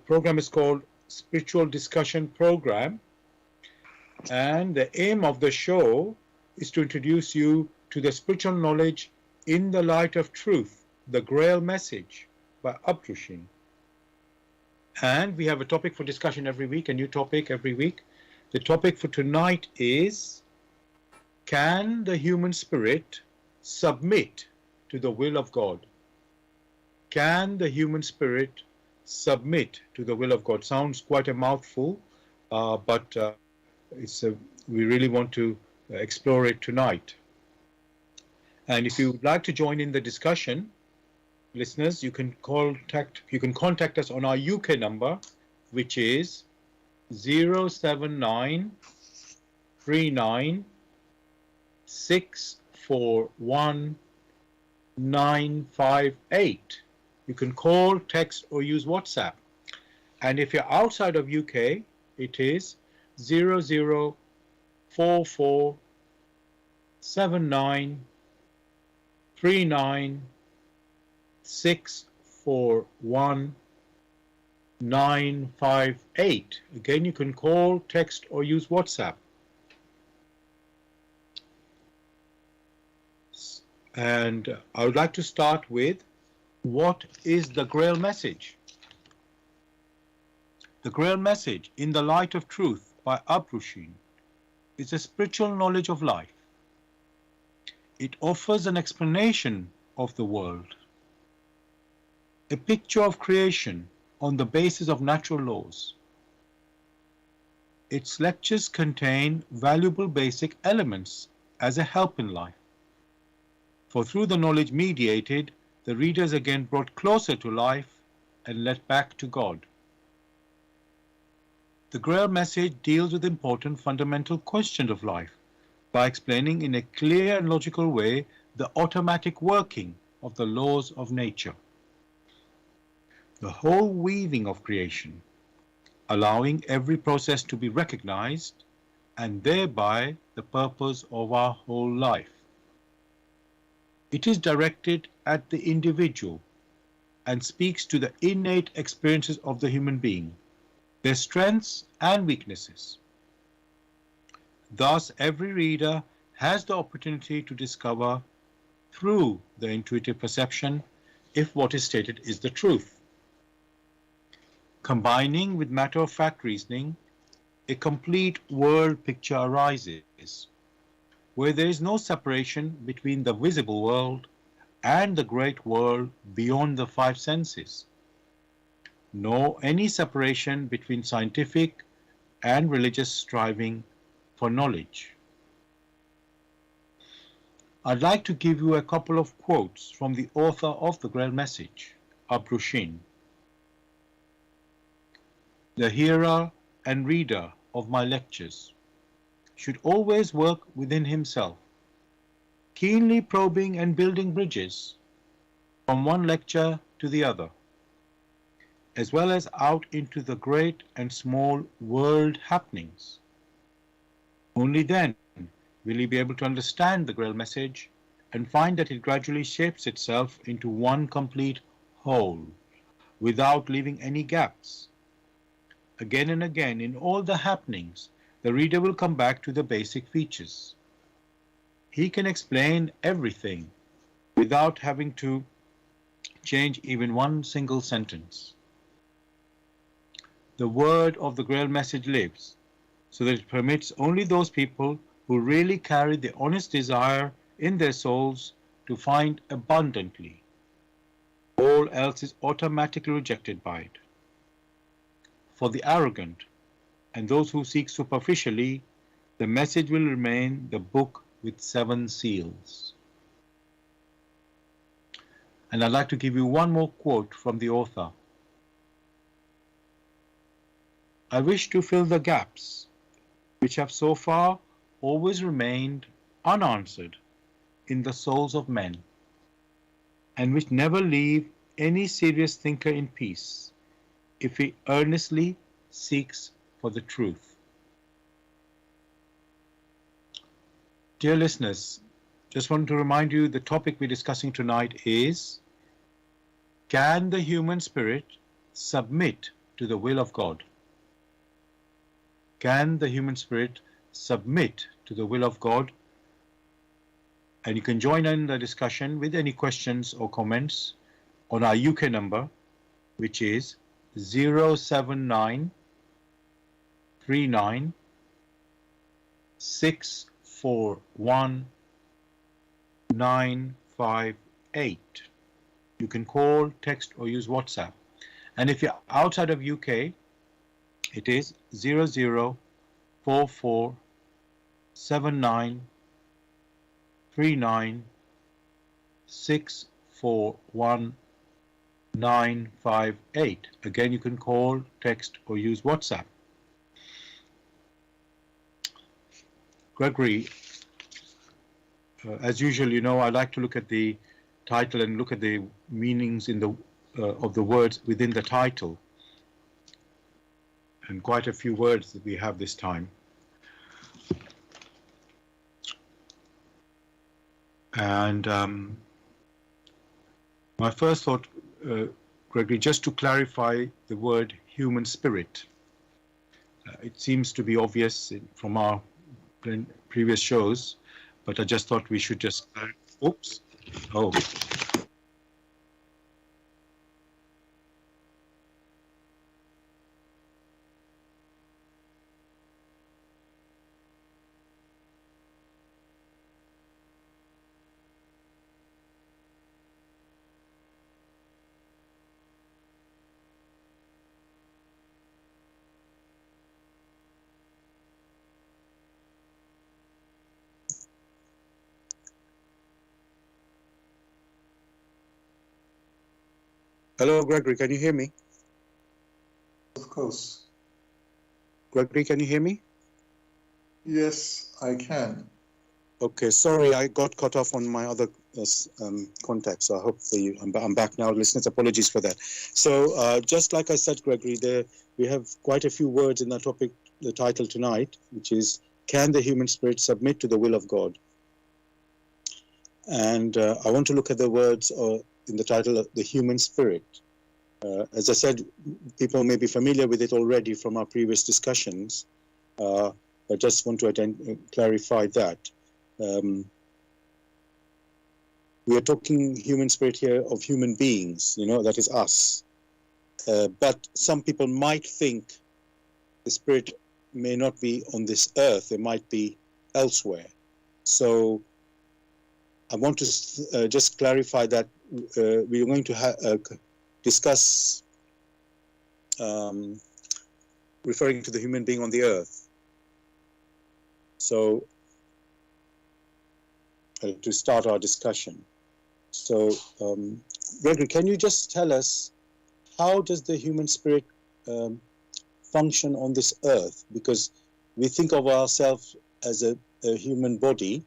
program is called Spiritual Discussion Program, and the aim of the show is to introduce you to the spiritual knowledge in the light of truth, the Grail message by Abdushin. And we have a topic for discussion every week, a new topic every week. The topic for tonight is, can the human spirit submit to the will of God? Can the human spirit submit to the will of God? Sounds quite a mouthful, but we really want to explore it tonight. And if you would like to join in the discussion, listeners, you can contact us on our UK number, which is 07939641958. You can call, text, or use WhatsApp. And if you're outside of UK, it is 00447939641958. Again, you can call, text, or use WhatsApp. And I would like to start with, what is the Grail message? The Grail message, in the light of truth, by Abdushin, is a spiritual knowledge of life. It offers an explanation of the world, a picture of creation on the basis of natural laws. Its lectures contain valuable basic elements as a help in life, for through the knowledge mediated, the reader is again brought closer to life and led back to God. The Grail message deals with important fundamental questions of life by explaining in a clear and logical way the automatic working of the laws of nature, the whole weaving of creation, allowing every process to be recognized, and thereby the purpose of our whole life. It is directed at the individual and speaks to the innate experiences of the human being, their strengths and weaknesses. Thus, every reader has the opportunity to discover through the intuitive perception if what is stated is the truth. Combining with matter-of-fact reasoning, a complete world picture arises, where there is no separation between the visible world and the great world beyond the five senses, nor any separation between scientific and religious striving for knowledge. I'd like to give you a couple of quotes from the author of the Grail message, Abdushin. The hearer and reader of my lectures should always work within himself, keenly probing and building bridges from one lecture to the other, as well as out into the great and small world happenings. Only then will he be able to understand the Grail message and find that it gradually shapes itself into one complete whole, without leaving any gaps. Again and again, in all the happenings, the reader will come back to the basic features. He can explain everything without having to change even one single sentence. The word of the Grail message lives, so that it permits only those people who really carry the honest desire in their souls to find abundantly. All else is automatically rejected by it. For the arrogant and those who seek superficially, the message will remain the book with 7 seals. And I'd like to give you one more quote from the author. I wish to fill the gaps which have so far always remained unanswered in the souls of men, and which never leave any serious thinker in peace if he earnestly seeks for the truth. Dear listeners, just want to remind you the topic we're discussing tonight is, can the human spirit submit to the will of God? Can the human spirit submit to the will of God? And you can join in the discussion with any questions or comments on our UK number, which is 079 39 641 958. You can call, text, or use WhatsApp. And if you're outside of UK, it is 0044 79 39 641 958. Again, you can call, text, or use WhatsApp. Gregory, as usual, you know, I like to look at the title and look at the meanings in the of the words within the title, and quite a few words that we have this time. And my first thought, Gregory, just to clarify the word human spirit. It seems to be obvious from our previous shows, but I just thought we should just, oops, oh. Hello, Gregory, can you hear me? Of course. Gregory, can you hear me? Yes, I can. Okay, sorry, I got cut off on my other contact, so I hope I'm back now. Listeners, apologies for that. So just like I said, Gregory, we have quite a few words in the topic, the title tonight, which is, can the human spirit submit to the will of God? And I want to look at the words in the title, the human spirit. As I said, people may be familiar with it already from our previous discussions. I just want to clarify that. We are talking human spirit here of human beings, you know, that is us. But some people might think the spirit may not be on this earth, it might be elsewhere. So I want to just clarify that we are going to discuss referring to the human being on the earth. So to start our discussion. So Gregory, can you just tell us, how does the human spirit function on this earth? Because we think of ourselves as a human body,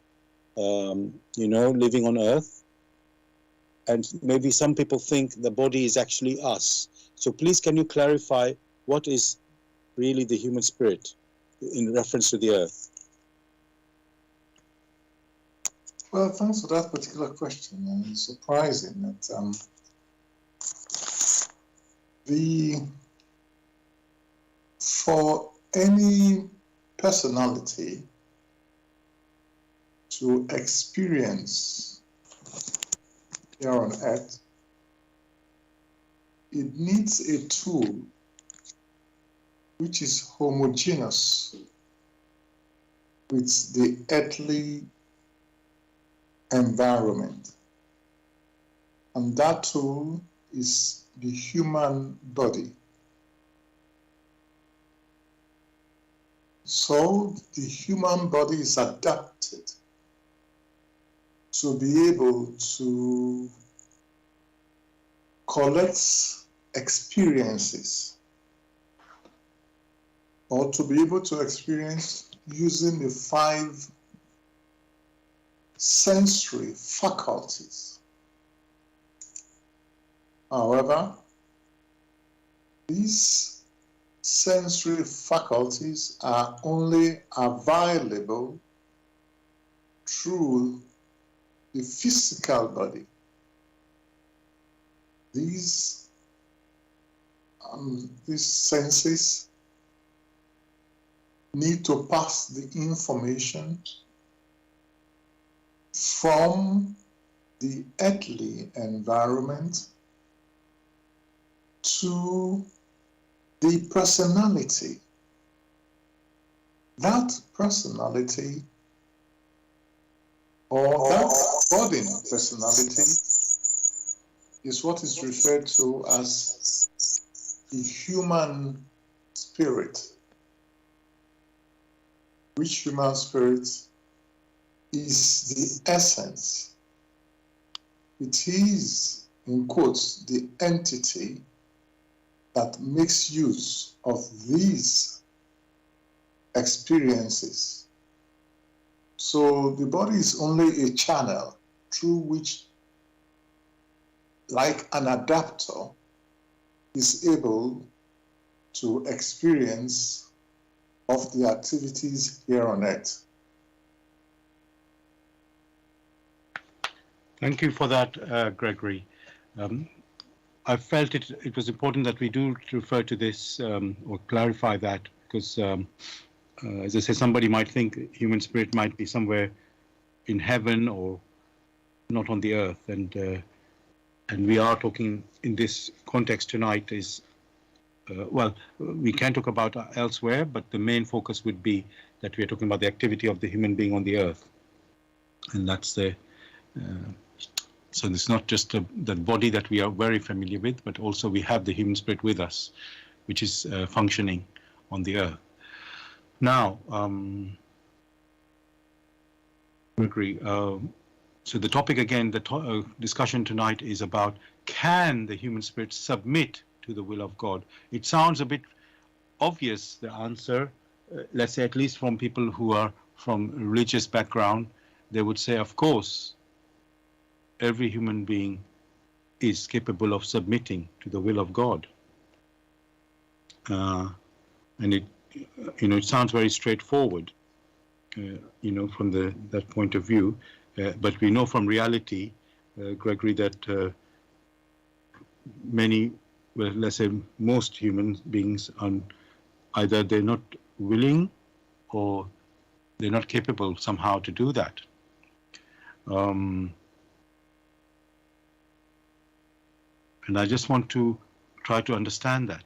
you know, living on earth. And maybe some people think the body is actually us. So please, can you clarify what is really the human spirit in reference to the earth? Well, thanks for that particular question. And it's surprising that for any personality to experience here on earth, it needs a tool which is homogeneous with the earthly environment. And that tool is the human body. So the human body is adapted to be able to collect experiences, or to be able to experience using the 5 sensory faculties. However, these sensory faculties are only available through the physical body. These these senses need to pass the information from the earthly environment to the personality. That personality, or that body personality, is what is referred to as the human spirit. Which human spirit is the essence. It is, in quotes, the entity that makes use of these experiences. So the body is only a channel through which, like an adapter, is able to experience of the activities here on earth. Thank you for that, Gregory. I felt it was important that we do refer to this or clarify that, because, as I say, somebody might think human spirit might be somewhere in heaven or not on the earth, and we are talking in this context tonight is, well, we can talk about elsewhere, but the main focus would be that we are talking about the activity of the human being on the earth, and that's the. So it's not just the body that we are very familiar with, but also we have the human spirit with us, which is functioning on the earth. Now, Gregory, so the topic again, the discussion tonight is about, can the human spirit submit to the will of God? It sounds a bit obvious, the answer, let's say at least from people who are from religious background, they would say, of course, every human being is capable of submitting to the will of God. And it, it sounds very straightforward, from that point of view. But we know from reality, Gregory, that many, well, let's say most human beings, are either they're not willing or they're not capable somehow to do that. And I just want to try to understand that.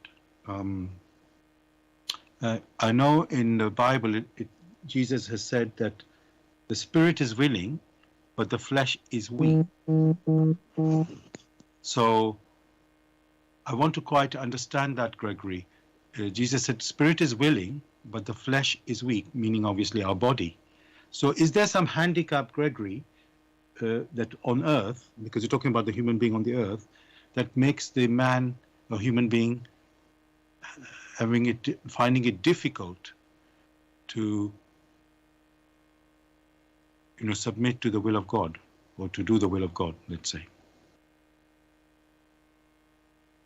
I know in the Bible, Jesus has said that the spirit is willing, but the flesh is weak. So I want to quite understand that, Gregory. Jesus said, spirit is willing, but the flesh is weak, meaning obviously our body. So is there some handicap, Gregory, that on earth, because you're talking about the human being on the earth, that makes the man or human being finding it difficult to submit to the will of God, or to do the will of God, let's say?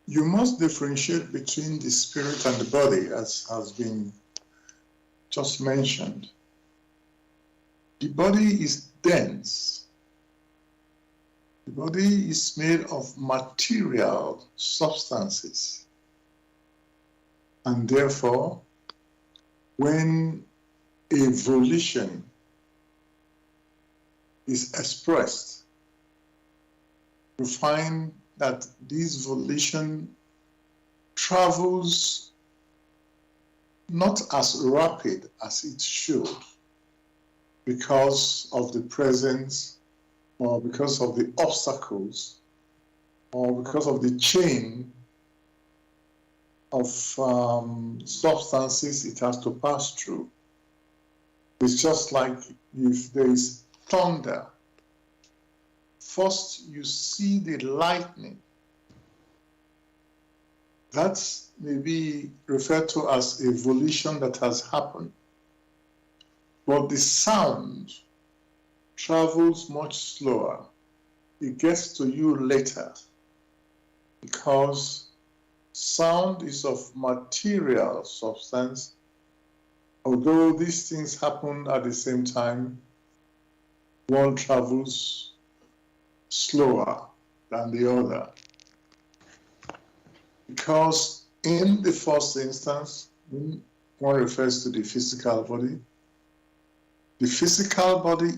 You must differentiate between the spirit and the body, as has been just mentioned. The body is dense. The body is made of material substances. And therefore, when a volition is expressed, you find that this volition travels not as rapid as it should because of the presence, or because of the obstacles, or because of the chain of substances it has to pass through. It's just like if there is thunder. First, you see the lightning. That may be referred to as a volition that has happened. But the sound travels much slower. It gets to you later because sound is of material substance. Although these things happen at the same time, one travels slower than the other. Because In the first instance, when one refers to the physical body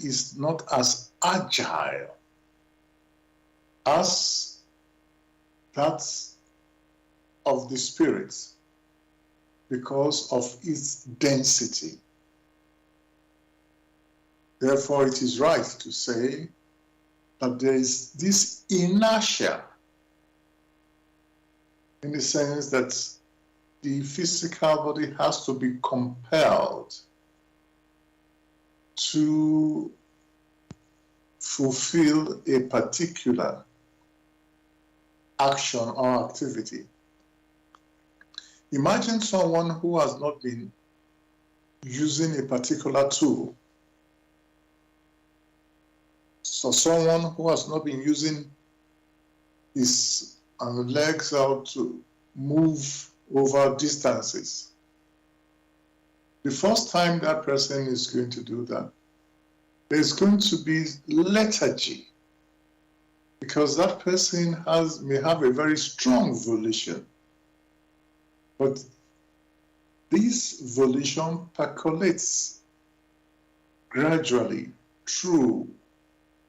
is not as agile as that of the spirit because of its density. Therefore, it is right to say that there is this inertia in the sense that the physical body has to be compelled to fulfill a particular action or activity. Imagine someone who has not been using a particular tool. So someone who has not been using his legs out to move over distances. The first time that person is going to do that, there's going to be lethargy because that person may have a very strong volition. But this volition percolates gradually through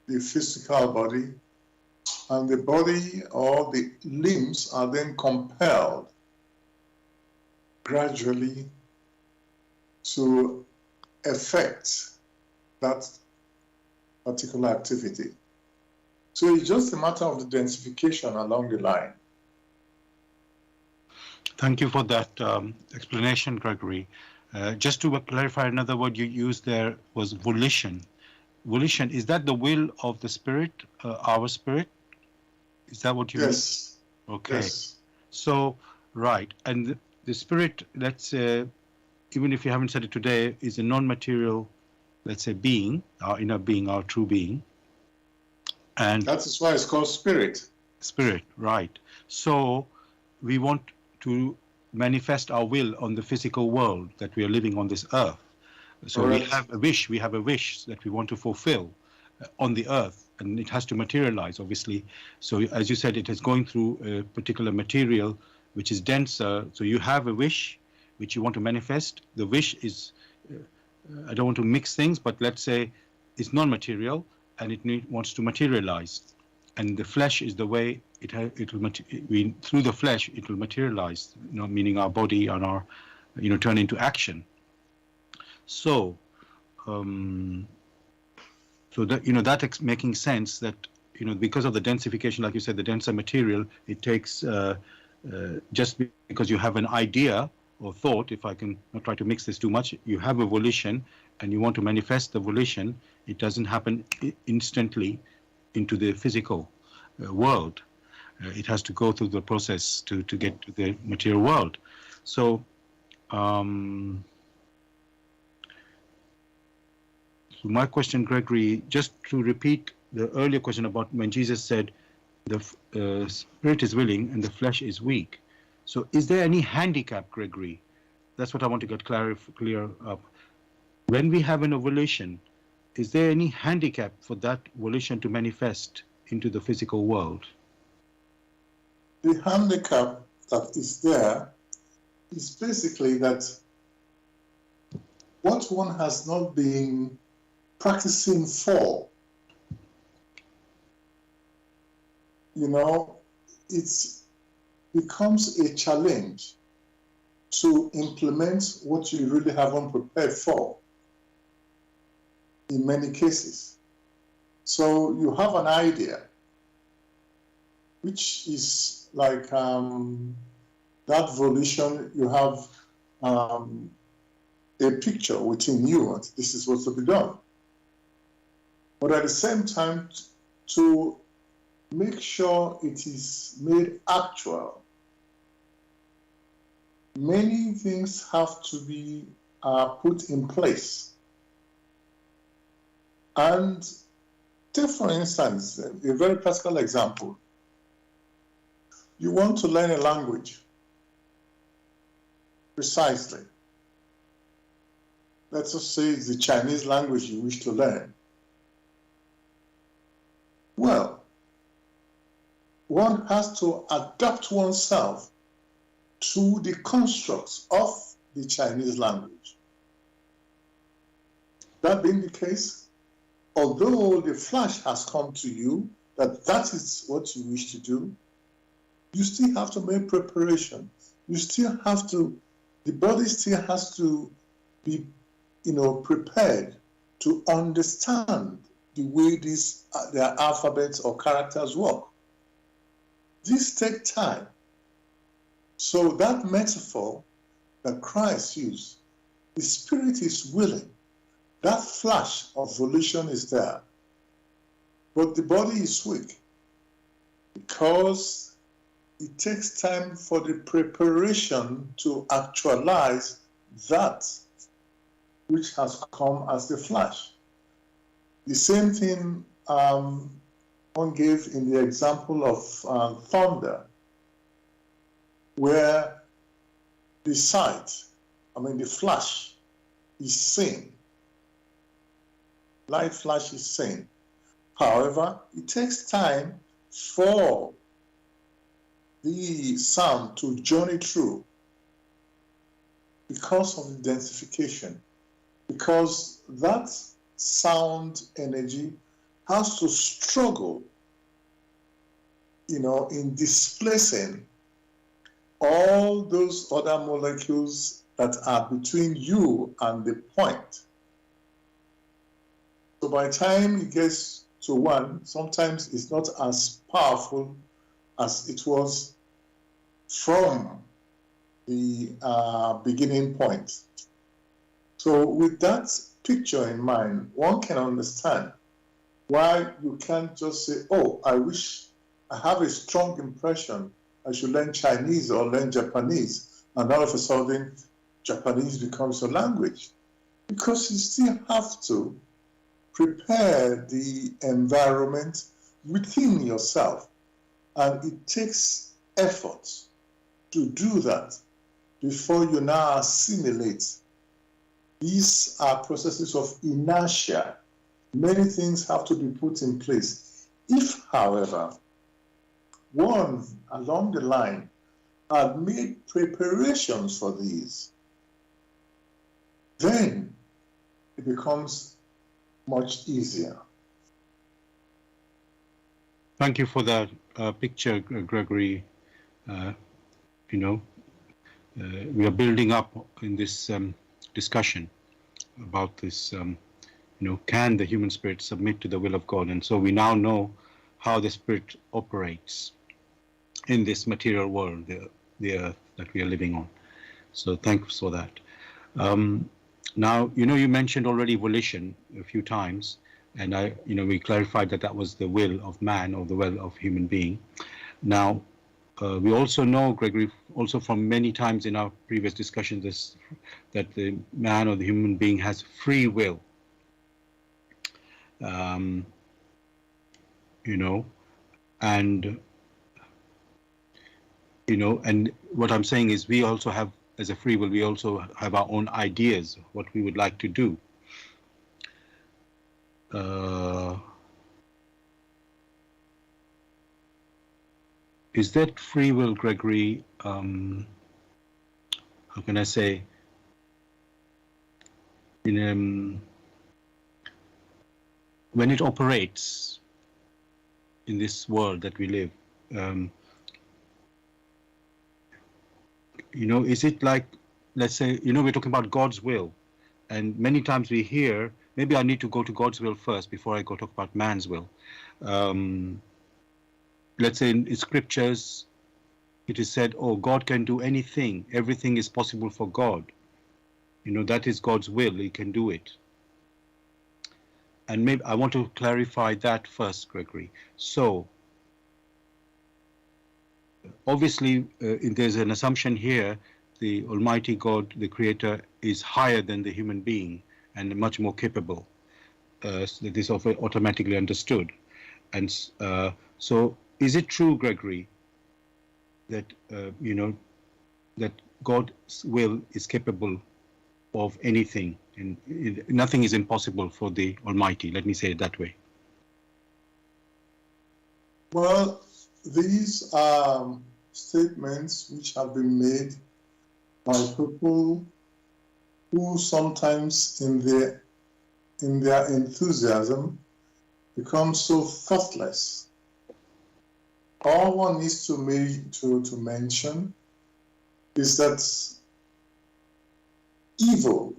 the physical body, and the body or the limbs are then compelled gradually to effect that particular activity. So it's just a matter of the densification along the line. Thank you for that explanation, Gregory. Just to clarify, another word you used there was volition. Volition, is that the will of the spirit, our spirit? Is that what you mean? Yes. Okay. Yes. So, right. And the spirit, let's say, even if you haven't said it today, is a non-material, let's say, being, our inner being, our true being. And that is why it's called spirit. Spirit, right. So we want to manifest our will on the physical world that we are living on this earth. So Correct. we have a wish that we want to fulfill on the earth, and it has to materialize, obviously. So as you said, it is going through a particular material which is denser. So you have a wish which you want to manifest. The wish is, I don't want to mix things, but let's say it's non-material and it wants to materialize. And the flesh is the way through the flesh it will materialize, meaning our body and our, turn into action. So, so that that's making sense that because of the densification, like you said, the denser material, it takes just because you have an idea or thought, if I can not try to mix this too much, you have a volition and you want to manifest the volition. It doesn't happen instantly into the physical world. It has to go through the process to get to the material world. So, so my question, Gregory, just to repeat the earlier question about when Jesus said the spirit is willing and the flesh is weak. So is there any handicap, Gregory? That's what I want to get clear up. When we have an volition, is there any handicap for that volition to manifest into the physical world? The handicap that is there is basically that what one has not been practicing for, it becomes a challenge to implement what you really haven't prepared for in many cases. So you have an idea, which is like that volition, you have a picture within you, and this is what's to be done. But at the same time, to make sure it is made actual, many things have to be put in place. And take, for instance, a very practical example. You want to learn a language, precisely. Let's just say it's the Chinese language you wish to learn. Well, one has to adapt oneself to the constructs of the Chinese language. That being the case, although the flash has come to you, that is what you wish to do, you still have to make preparation. You still have to, the body still has to be, prepared to understand the way their alphabets or characters work. This takes time. So that metaphor that Christ used, the spirit is willing. That flash of volition is there. But the body is weak because it takes time for the preparation to actualize that which has come as the flash. The same thing one gave in the example of thunder, where the the flash is seen. Light flash is seen. However, it takes time for the sound to journey through because of the densification, because that sound energy has to struggle, in displacing all those other molecules that are between you and the point. So by the time it gets to one, sometimes it's not as powerful as it was from the beginning point. So with that picture in mind, one can understand why you can't just say, oh, I have a strong impression I should learn Chinese or learn Japanese, and all of a sudden Japanese becomes a language. Because you still have to prepare the environment within yourself, and it takes effort to do that before you now assimilate. These are processes of inertia. Many things have to be put in place. If, however, one along the line had made preparations for these, then it becomes much easier. Thank you for that picture, Gregory. We are building up in this discussion about this, can the human spirit submit to the will of God? And so we now know how the spirit operates in this material world, the earth that we are living on. So thanks for that. Now, you mentioned already volition a few times, and we clarified that was the will of man or the will of human being. Now, we also know, Gregory, also from many times in our previous discussions, that the man or the human being has free will. And what I'm saying is we also have, as a free will, we also have our own ideas, what we would like to do. Is that free will, Gregory, how can I say, when it operates in this world that we live, is it like, let's say, we're talking about God's will, and many times we hear, maybe I need to go to God's will first before I go talk about man's will. Let's say in scriptures, it is said, oh, God can do anything. Everything is possible for God. That is God's will. He can do it. And maybe I want to clarify that first, Gregory. So, obviously, there's an assumption here, the Almighty God, the Creator, is higher than the human being and much more capable. That is automatically understood. And so, is it true, Gregory, that that God's will is capable of anything, and nothing is impossible for the Almighty? Let me say it that way. Well, these statements which have been made by people who sometimes in their enthusiasm become so thoughtless. All one needs to mention is that evil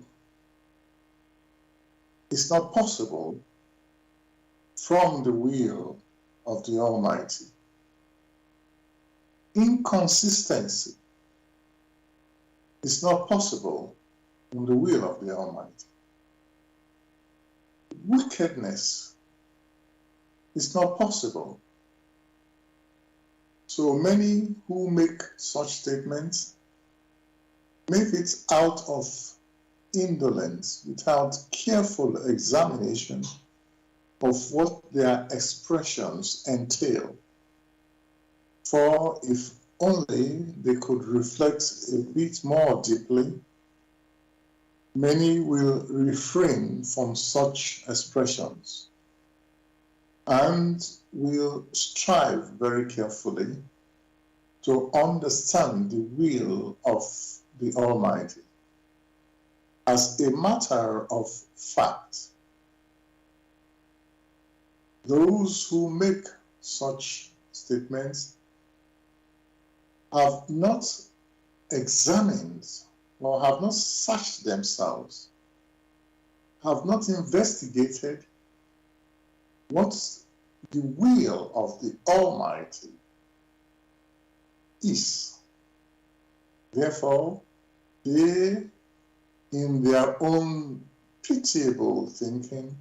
is not possible from the will of the Almighty. Inconsistency is not possible from the will of the Almighty. Wickedness is not possible. So many who make such statements make it out of indolence, without careful examination of what their expressions entail. For if only they could reflect a bit more deeply, many will refrain from such expressions and will strive very carefully to understand the will of the Almighty. As a matter of fact, those who make such statements have not examined or have not searched themselves, have not investigated what the will of the Almighty is. Therefore, they, in their own pitiable thinking,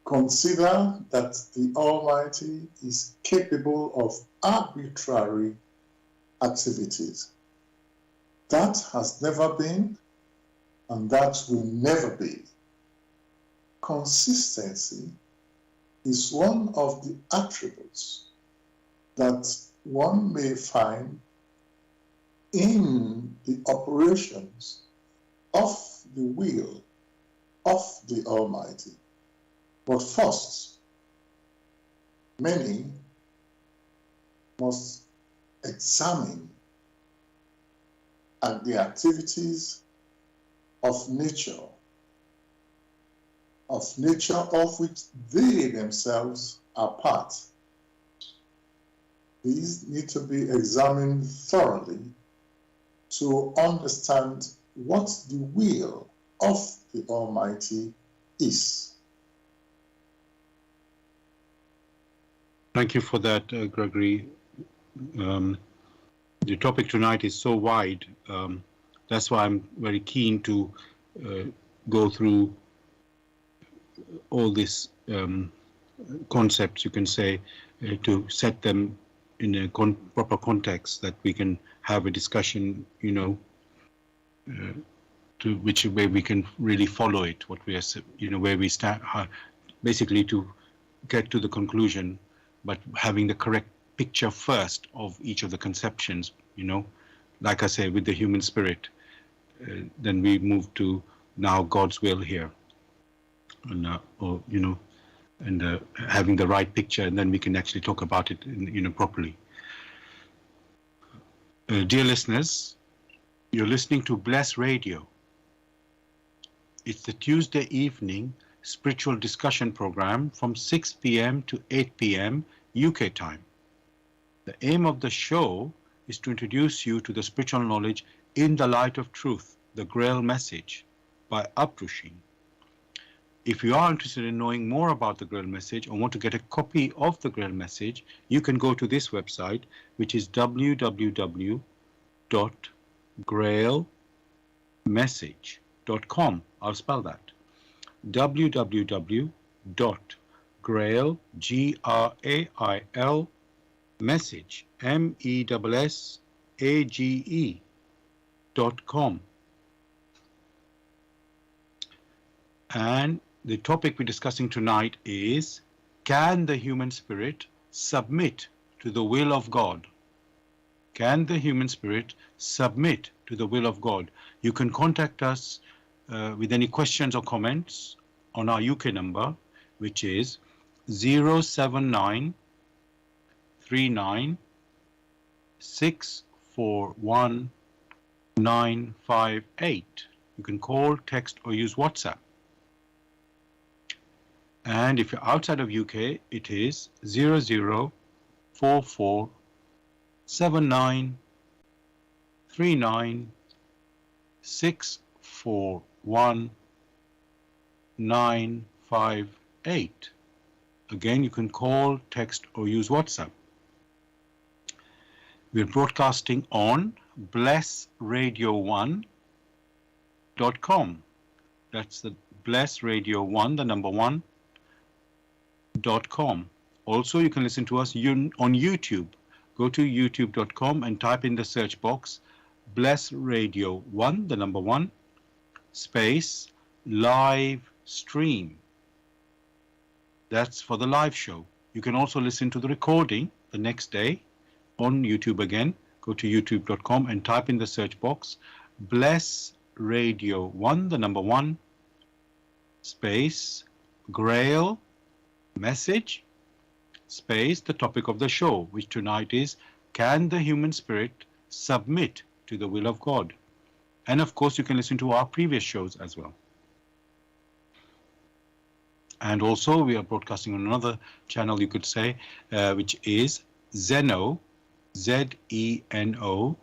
consider that the Almighty is capable of arbitrary activities. That has never been, and that will never be. Consistency is one of the attributes that one may find in the operations of the will of the Almighty. But first, many must examine at the activities of nature of which they themselves are part. These need to be examined thoroughly to understand what the will of the Almighty is. Thank you for that, Gregory. The topic tonight is so wide. That's why I'm very keen to go through all these concepts, you can say, to set them in a proper context that we can have a discussion, to which way we can really follow it, what we are, where we stand, basically to get to the conclusion, but having the correct picture first of each of the conceptions, like I say, with the human spirit, then we move to now God's will here, and having the right picture, and then we can actually talk about it, properly. Dear listeners, you're listening to Bless Radio. It's the Tuesday evening spiritual discussion program from 6 p.m. to 8 p.m. UK time. The aim of the show is to introduce you to the spiritual knowledge in the light of truth, the Grail message, by Uprushing. If you are interested in knowing more about the Grail message or want to get a copy of the Grail message, you can go to this website, which is www.grailmessage.com. I'll spell that. www.grail, Grail, message, MESSAGE.com. And the topic we're discussing tonight is, can the human spirit submit to the will of God? Can the human spirit submit to the will of God? You can contact us with any questions or comments on our UK number, which is 079 39 641-958. You can call, text, or use WhatsApp. And if you're outside of UK, it is 00447939641958. Again, you can call, text, or use WhatsApp. We're broadcasting on blessradio1.com. That's the blessradio1, the number 1.com. Also, you can listen to us on YouTube. Go to youtube.com and type in the search box blessradio1, the number 1, space live stream. That's for the live show. You can also listen to the recording the next day on YouTube again. Go to youtube.com and type in the search box Bless Radio 1, the number 1, space Grail message, space the topic of the show, which tonight is, can the human spirit submit to the will of God? And of course, you can listen to our previous shows as well. And also, we are broadcasting on another channel, you could say, which is Zeno, ZENO.FM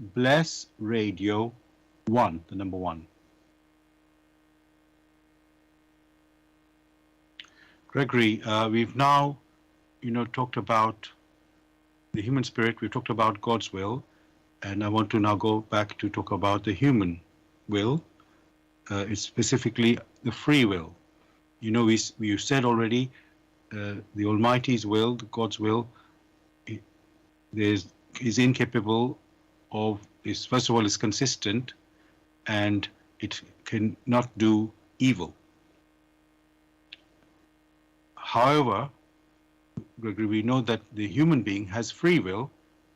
/ Bless Radio 1, the number 1. Gregory, we've now, talked about the human spirit, we've talked about God's will, and I want to now go back to talk about the human will. It's specifically the free will. We said already, the Almighty's will, God's will, is incapable of, first of all, is consistent, and it cannot do evil. However, Gregory, we know that the human being has free will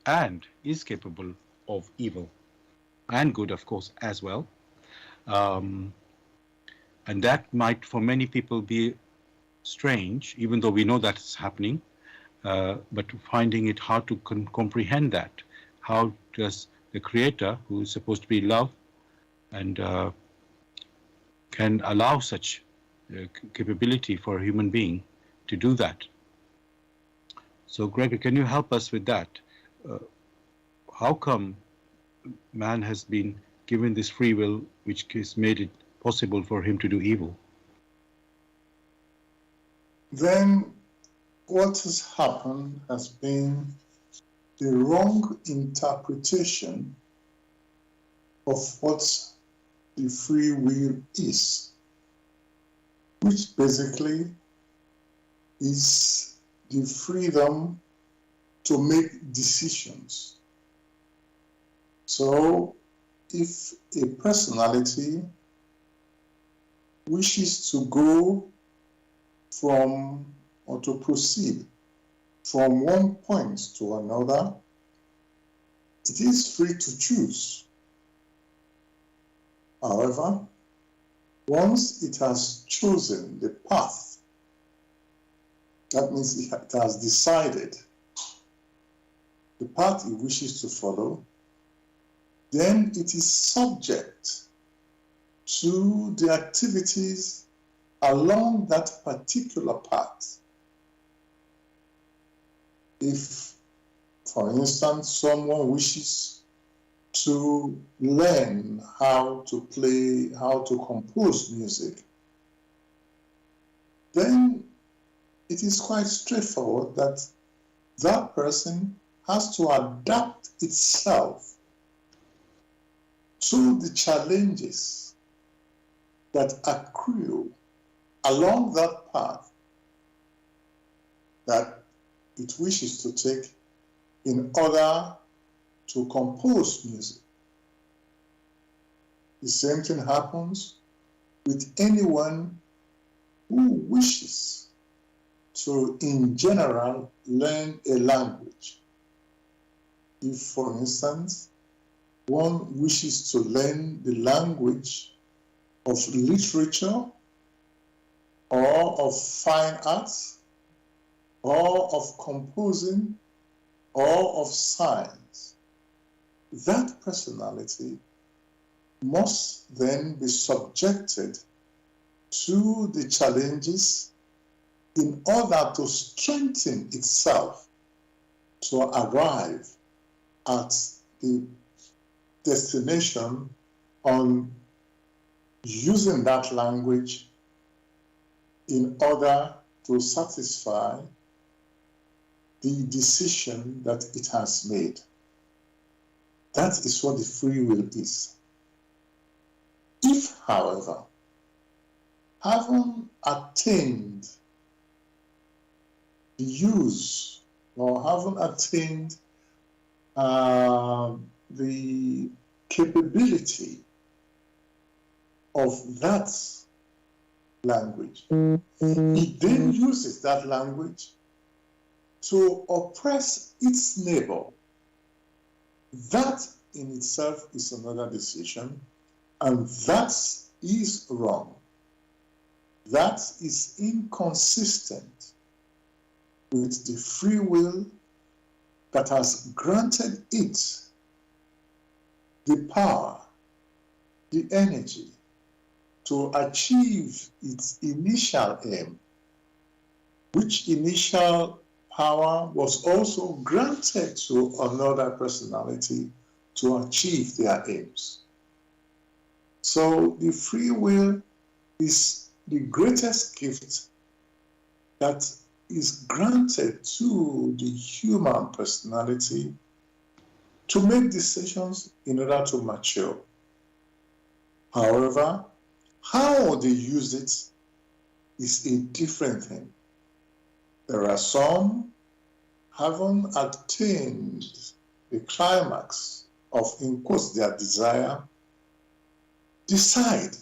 and is capable of evil and good, of course, as well. And that might, for many people, be strange, even though we know that's happening, but finding it hard to comprehend that. How does the Creator, who is supposed to be love, and can allow such capability for a human being to do that? So, Gregory, can you help us with that? How come man has been given this free will, which has made it possible for him to do evil? Then what has happened has been the wrong interpretation of what the free will is, which basically is the freedom to make decisions. So if a personality wishes to go from or to proceed from one point to another, it is free to choose. However, once it has chosen the path, that means it has decided the path it wishes to follow, then it is subject to the activities along that particular path. If, for instance, someone wishes to learn how to play, how to compose music, then it is quite straightforward that that person has to adapt itself to the challenges that accrue along that path that it wishes to take in order to compose music. The same thing happens with anyone who wishes to, in general, learn a language. If, for instance, one wishes to learn the language of literature or of fine arts, or of composing or of science, that personality must then be subjected to the challenges in order to strengthen itself to arrive at the destination on using that language in order to satisfy the decision that it has made. That is what the free will is. If, however, having attained the use or having attained the capability of that language, it then uses that language to oppress its neighbor. That in itself is another decision, and that is wrong. That is inconsistent with the free will that has granted it the power, the energy to achieve its initial aim, which initial power was also granted to another personality to achieve their aims. So the free will is the greatest gift that is granted to the human personality to make decisions in order to mature. However, how they use it is a different thing. There are some, having attained the climax of, in quotes, their desire, decide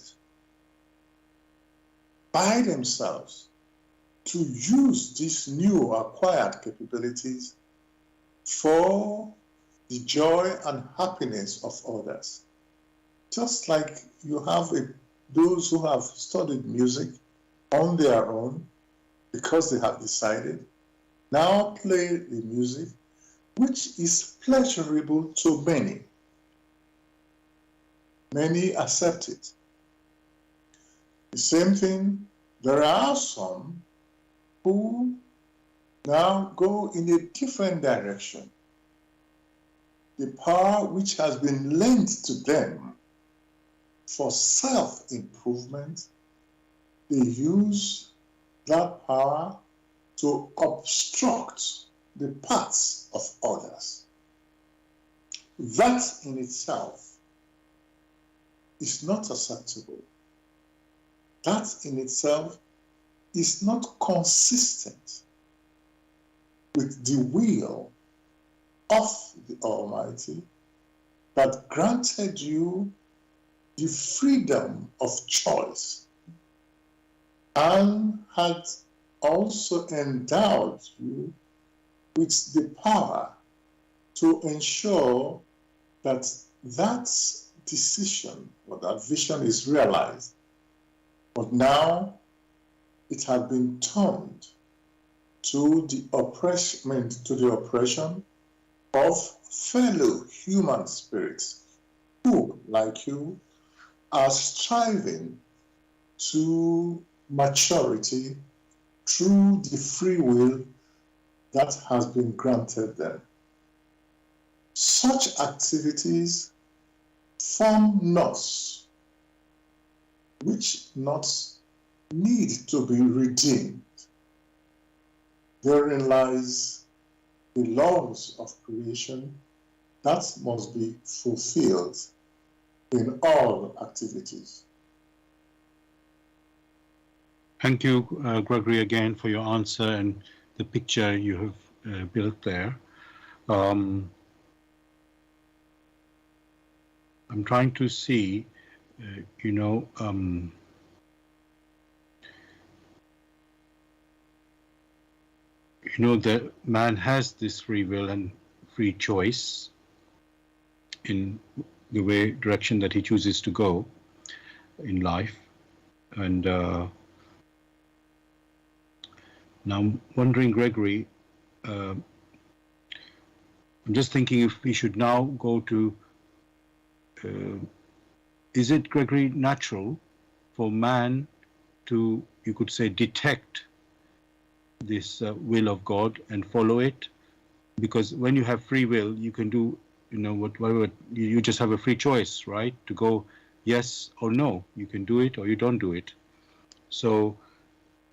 by themselves to use these new acquired capabilities for the joy and happiness of others. Just like you have those who have studied music on their own because they have decided, now play the music which is pleasurable to many. Many accept it. The same thing, there are some who now go in a different direction. The power which has been lent to them for self-improvement, they use that power to obstruct the paths of others. That in itself is not acceptable. That in itself is not consistent with the will of the Almighty that granted you the freedom of choice and had also endowed you with the power to ensure that that decision or that vision is realized. But now it has been turned to the oppression of fellow human spirits who, like you, are striving to maturity through the free will that has been granted them. Such activities form knots which knots need to be redeemed. Therein lies the laws of creation that must be fulfilled in all activities. Thank you, Gregory, again for your answer and the picture you have built there. I'm trying to see, that man has this free will and free choice in the direction that he chooses to go in life. And Now, I'm wondering, Gregory, I'm just thinking if we should now go to, is it, Gregory, natural for man to, you could say, detect this will of God and follow it? Because when you have free will, you can do, whatever, you just have a free choice, right? To go yes or no. You can do it or you don't do it. So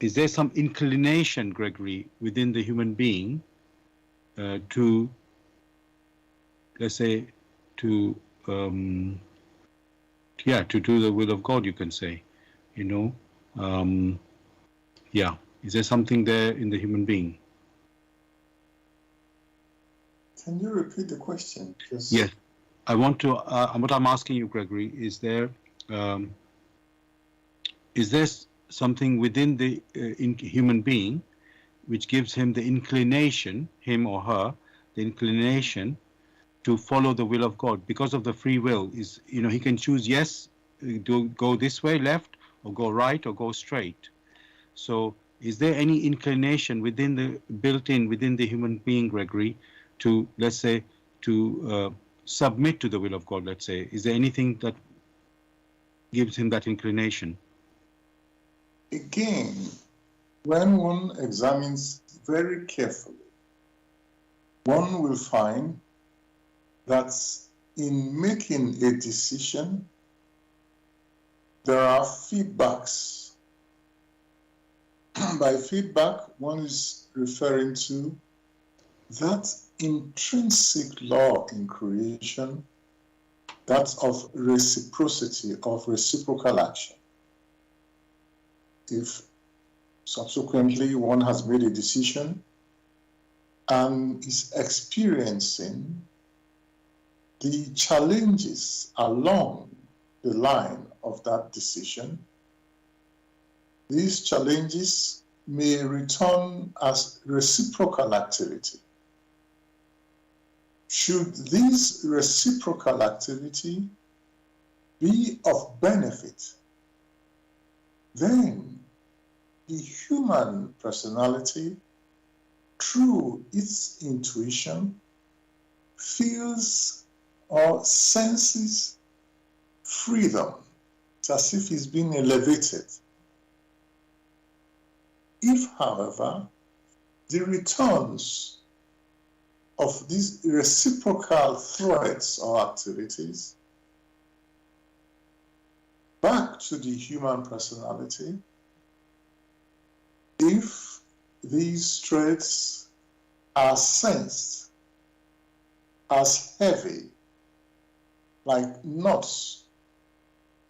is there some inclination, Gregory, within the human being to, let's say, to, to do the will of God, you can say, you know? Yeah. Is there something there in the human being? Can you repeat the question? Yes. I want to, what I'm asking you, Gregory, is there something within the human being which gives him the inclination, him or her, the inclination to follow the will of God because of the free will? Is, he can choose yes, go this way, left, or go right, or go straight. So is there any inclination built-in within the human being, Gregory, to, let's say, to submit to the will of God, let's say? Is there anything that gives him that inclination? Again, when one examines very carefully, one will find that in making a decision, there are feedbacks. By feedback, one is referring to that intrinsic law in creation, that of reciprocity, of reciprocal action. If subsequently one has made a decision and is experiencing the challenges along the line of that decision, these challenges may return as reciprocal activity. Should this reciprocal activity be of benefit, then the human personality, through its intuition, feels or senses freedom. It's as if it's being elevated. If, however, the returns of these reciprocal threats or activities back to the human personality, if these threats are sensed as heavy, like knots,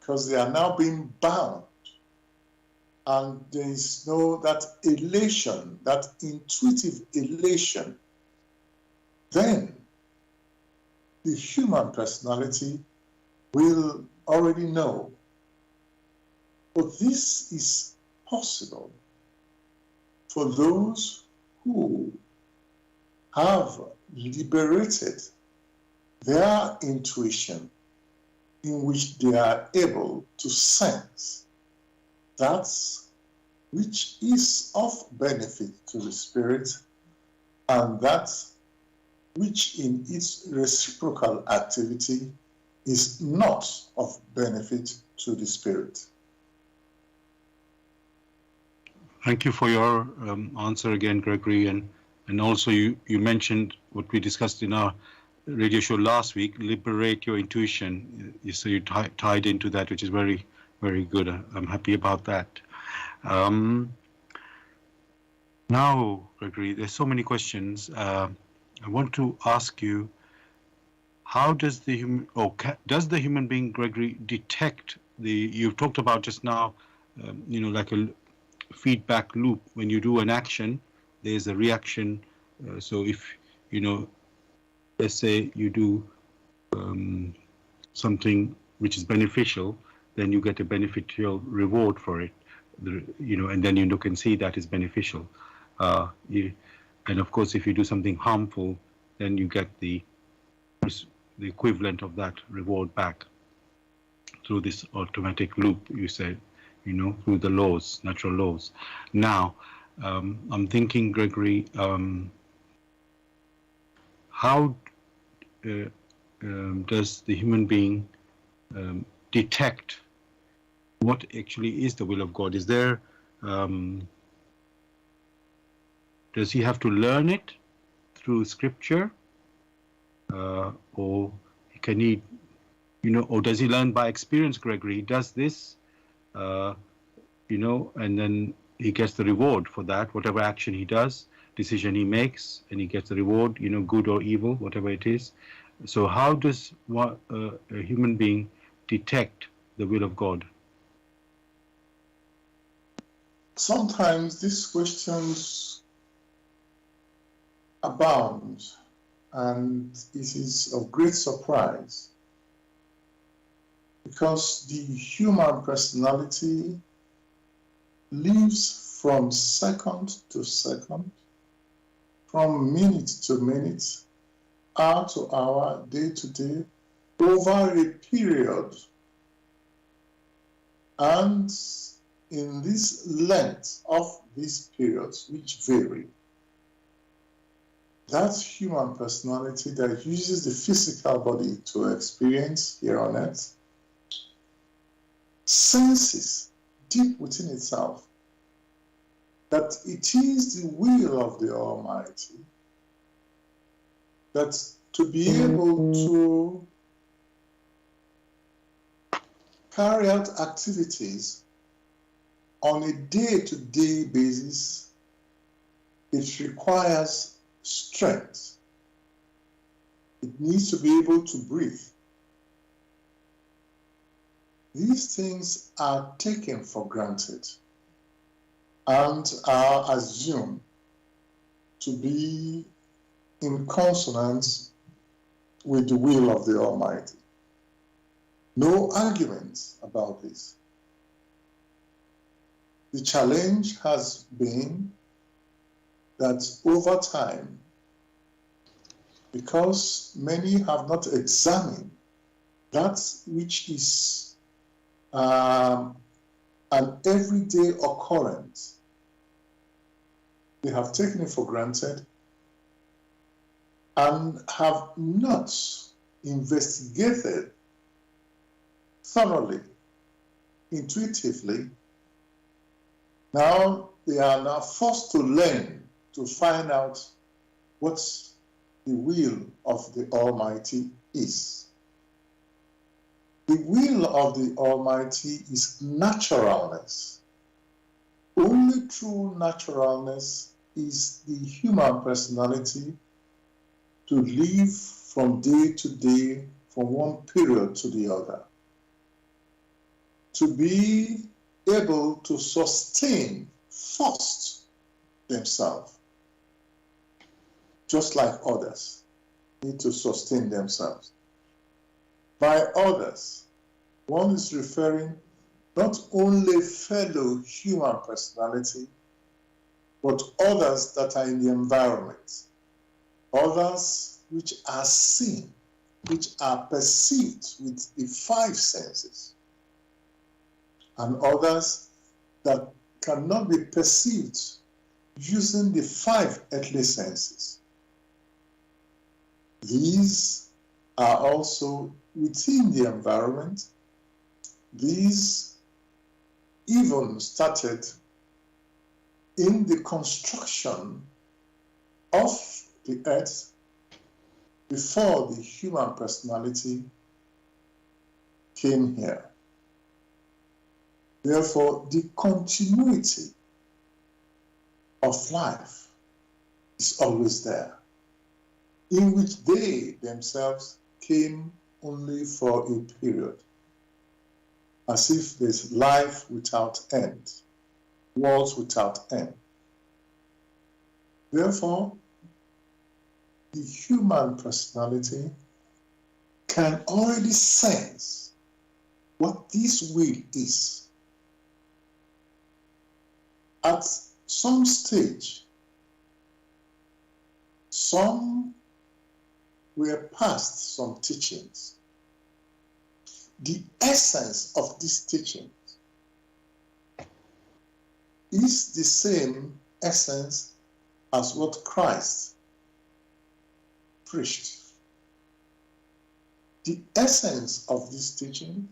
because they are now being bound, and there is that elation, that intuitive elation, then the human personality will already know. But this is possible for those who have liberated their intuition, in which they are able to sense that which is of benefit to the spirit and that which in its reciprocal activity is not of benefit to the spirit. Thank you for your answer again, Gregory, and also you mentioned what we discussed in our radio show last week, liberate your intuition. So you tied into that, which is very, very good. I'm happy about that. Now, Gregory, there's so many questions. I want to ask you, how does the human being, Gregory, detect you've talked about just now, like a feedback loop. When you do an action, there's a reaction. So if, let's say you do something which is beneficial, then you get a beneficial reward for it, and then you can see that is beneficial. And of course, if you do something harmful, then you get the equivalent of that reward back through this automatic loop, you said, through the laws, natural laws. Now, I'm thinking, Gregory, how does the human being detect what actually is the will of God? Is there, does he have to learn it through scripture, or can he, or does he learn by experience, Gregory? He does this, and then he gets the reward for that, whatever action he does, decision he makes, and he gets the reward, good or evil, whatever it is. So how does a human being detect the will of God? Sometimes these questions abound, and it is of great surprise because the human personality lives from second to second, from minute to minute, hour to hour, day to day, over a period. And in this length of these periods, which vary, that human personality that uses the physical body to experience here on earth senses deep within itself that it is the will of the Almighty that to be able to carry out activities on a day-to-day basis, it requires strength. It needs to be able to breathe. These things are taken for granted and are assumed to be in consonance with the will of the Almighty. No arguments about this. The challenge has been that over time, because many have not examined that which is an everyday occurrence, they have taken it for granted and have not investigated thoroughly, intuitively. Now they are now forced to learn to find out what the will of the Almighty is. The will of the Almighty is naturalness. Only true naturalness is the human personality to live from day to day, from one period to the other. To be able to sustain first themselves, just like others need to sustain themselves. By others, one is referring not only fellow human personality, but others that are in the environment, others which are seen, which are perceived with the five senses, and others that cannot be perceived using the five earthly senses. These are also within the environment. These even started in the construction of the earth before the human personality came here. Therefore, the continuity of life is always there, in which they themselves came only for a period, as if there's life without end, worlds without end. Therefore, the human personality can already sense what this will is. At some stage, some were past some teachings. The essence of these teachings is the same essence as what Christ preached. The essence of this teaching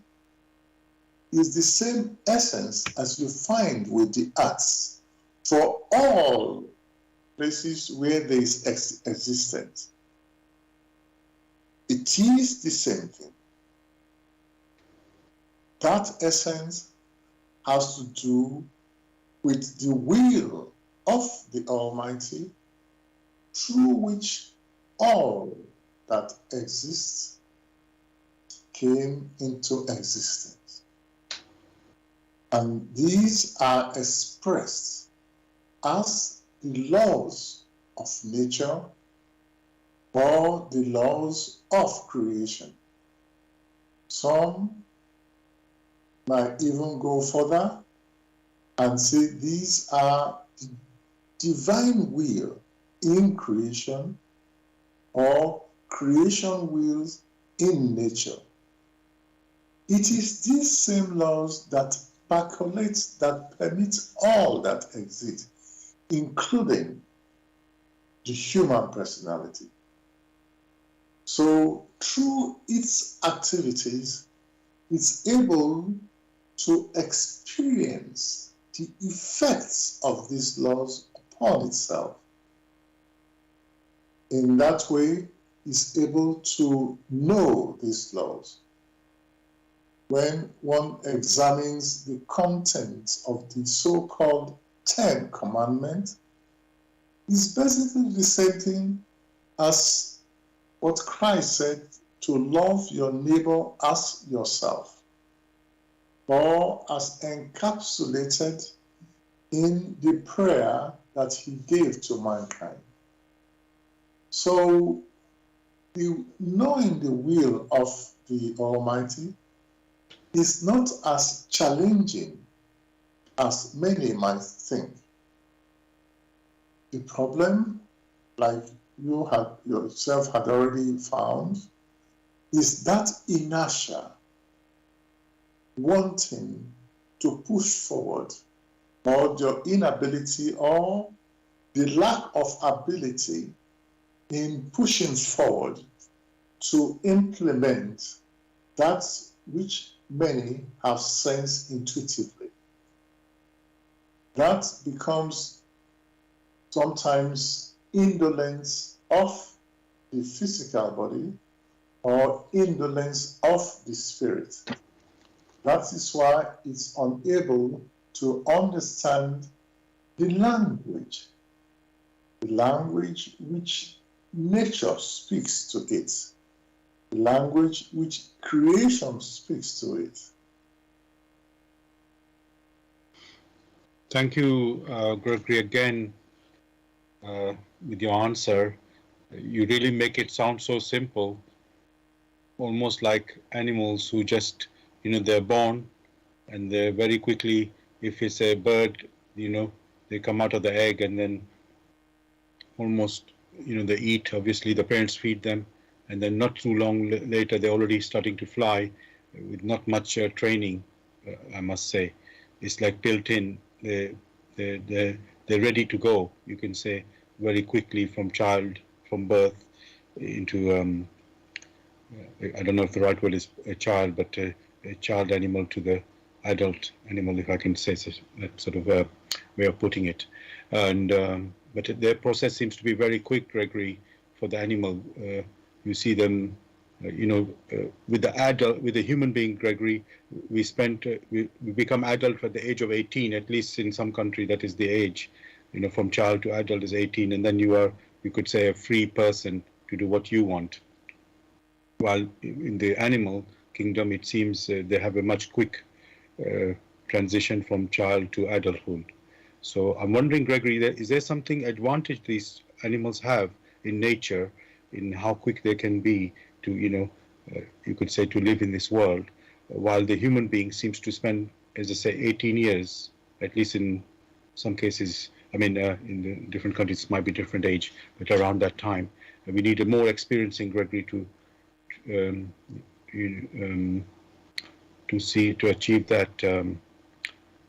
is the same essence as you find with the arts for all places where there is existence. It is the same thing. That essence has to do with the will of the Almighty, through which all that exists came into existence. And these are expressed as the laws of nature or the laws of creation. Some might even go further and say these are the divine will in creation or creation wills in nature. It is these same laws that percolate, that permit all that exists, including the human personality. So through its activities, it's able to experience the effects of these laws upon itself. In that way, it's able to know these laws. When one examines the content of the so-called 10 Commandments, it's basically the same thing as what Christ said, to love your neighbor as yourself, or as encapsulated in the prayer that he gave to mankind. So, knowing the will of the Almighty is not as challenging as many might think. The problem, like you had yourself had already found, is that inertia, wanting to push forward, or your inability or the lack of ability in pushing forward to implement that which many have sensed intuitively. That becomes sometimes indolence of the physical body or indolence of the spirit. That is why it's unable to understand the language which nature speaks to it, the language which creation speaks to it. Thank you, Gregory, again with your answer. You really make it sound so simple, almost like animals who just, they're born and they're very quickly, if it's a bird, they come out of the egg and then almost, they eat. Obviously, the parents feed them, and then not too long later, they're already starting to fly with not much training, I must say. It's like built in. They're ready to go, you can say, very quickly from birth into, I don't know if the right word is a child, but a child animal to the adult animal, if I can say so, that sort of way of putting it. And but their process seems to be very quick, Gregory, for the animal. You see them, with the human being, Gregory, we become adult at the age of 18, at least in some country that is the age, from child to adult is 18, and then you could say, a free person to do what you want. While in the animal kingdom, it seems they have a much quick transition from child to adulthood. So I'm wondering, Gregory, is there something advantage these animals have in nature, in how quick they can be to, you could say, to live in this world, while the human being seems to spend, as I say, 18 years, at least in some cases. I mean, in the different countries, it might be different age, but around that time, we need a more experiencing Gregory to achieve that,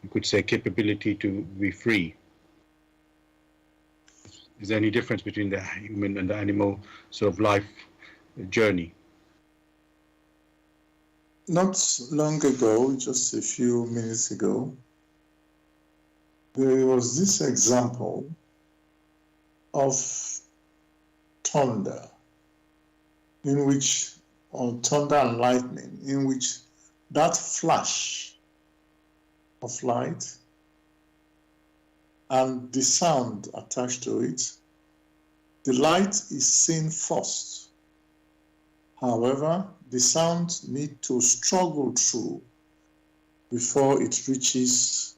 you could say, capability to be free. Is there any difference between the human and the animal sort of life journey? Not long ago, just a few minutes ago, there was this example of thunder, or thunder and lightning, in which that flash of light and the sound attached to it, the light is seen first. However, the sound needs to struggle through before it reaches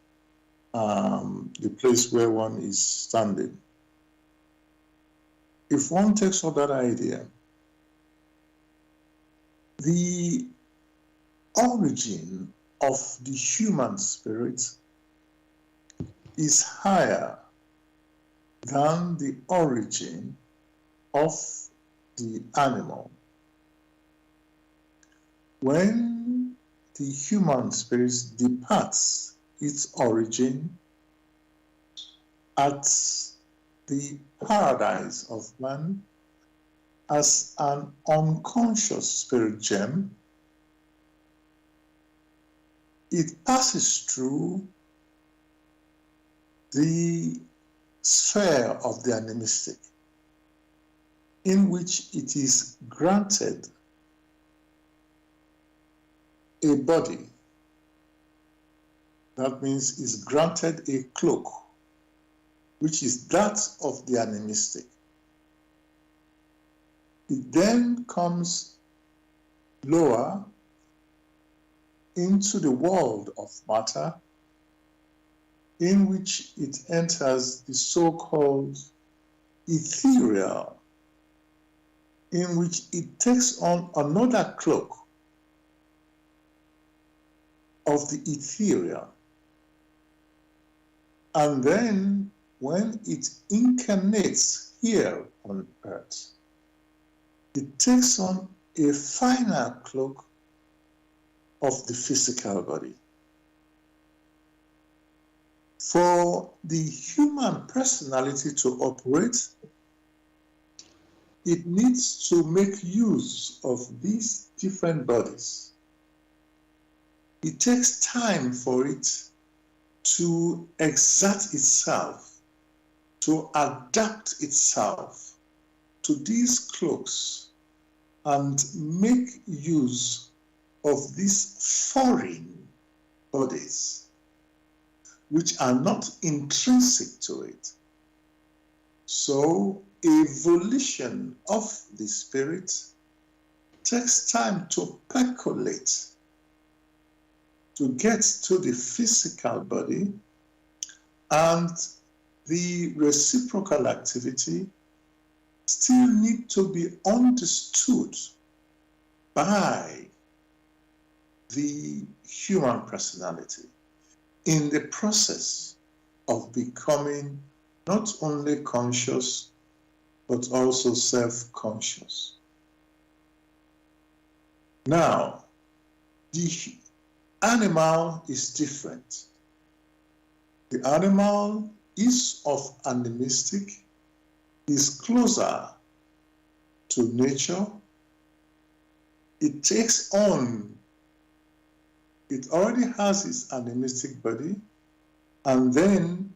the place where one is standing. If one takes up that idea, the origin of the human spirit is higher than the origin of the animal. When the human spirit departs its origin at the paradise of man as an unconscious spirit gem, it passes through the sphere of the animistic, in which it is granted a body. That means is granted a cloak, which is that of the animistic. It then comes lower into the world of matter, in which it enters the so-called ethereal, in which it takes on another cloak of the ethereal. And then when it incarnates here on earth, it takes on a finer cloak of the physical body. For the human personality to operate, it needs to make use of these different bodies. It takes time for it to exert itself, to adapt itself to these cloaks and make use of these foreign bodies, which are not intrinsic to it. So, a volition of the spirit takes time to percolate, to get to the physical body, and the reciprocal activity still need to be understood by the human personality in the process of becoming not only conscious, but also self-conscious. Now, the animal is different. The animal is of animistic, is closer to nature. It takes on, it already has its animistic body, and then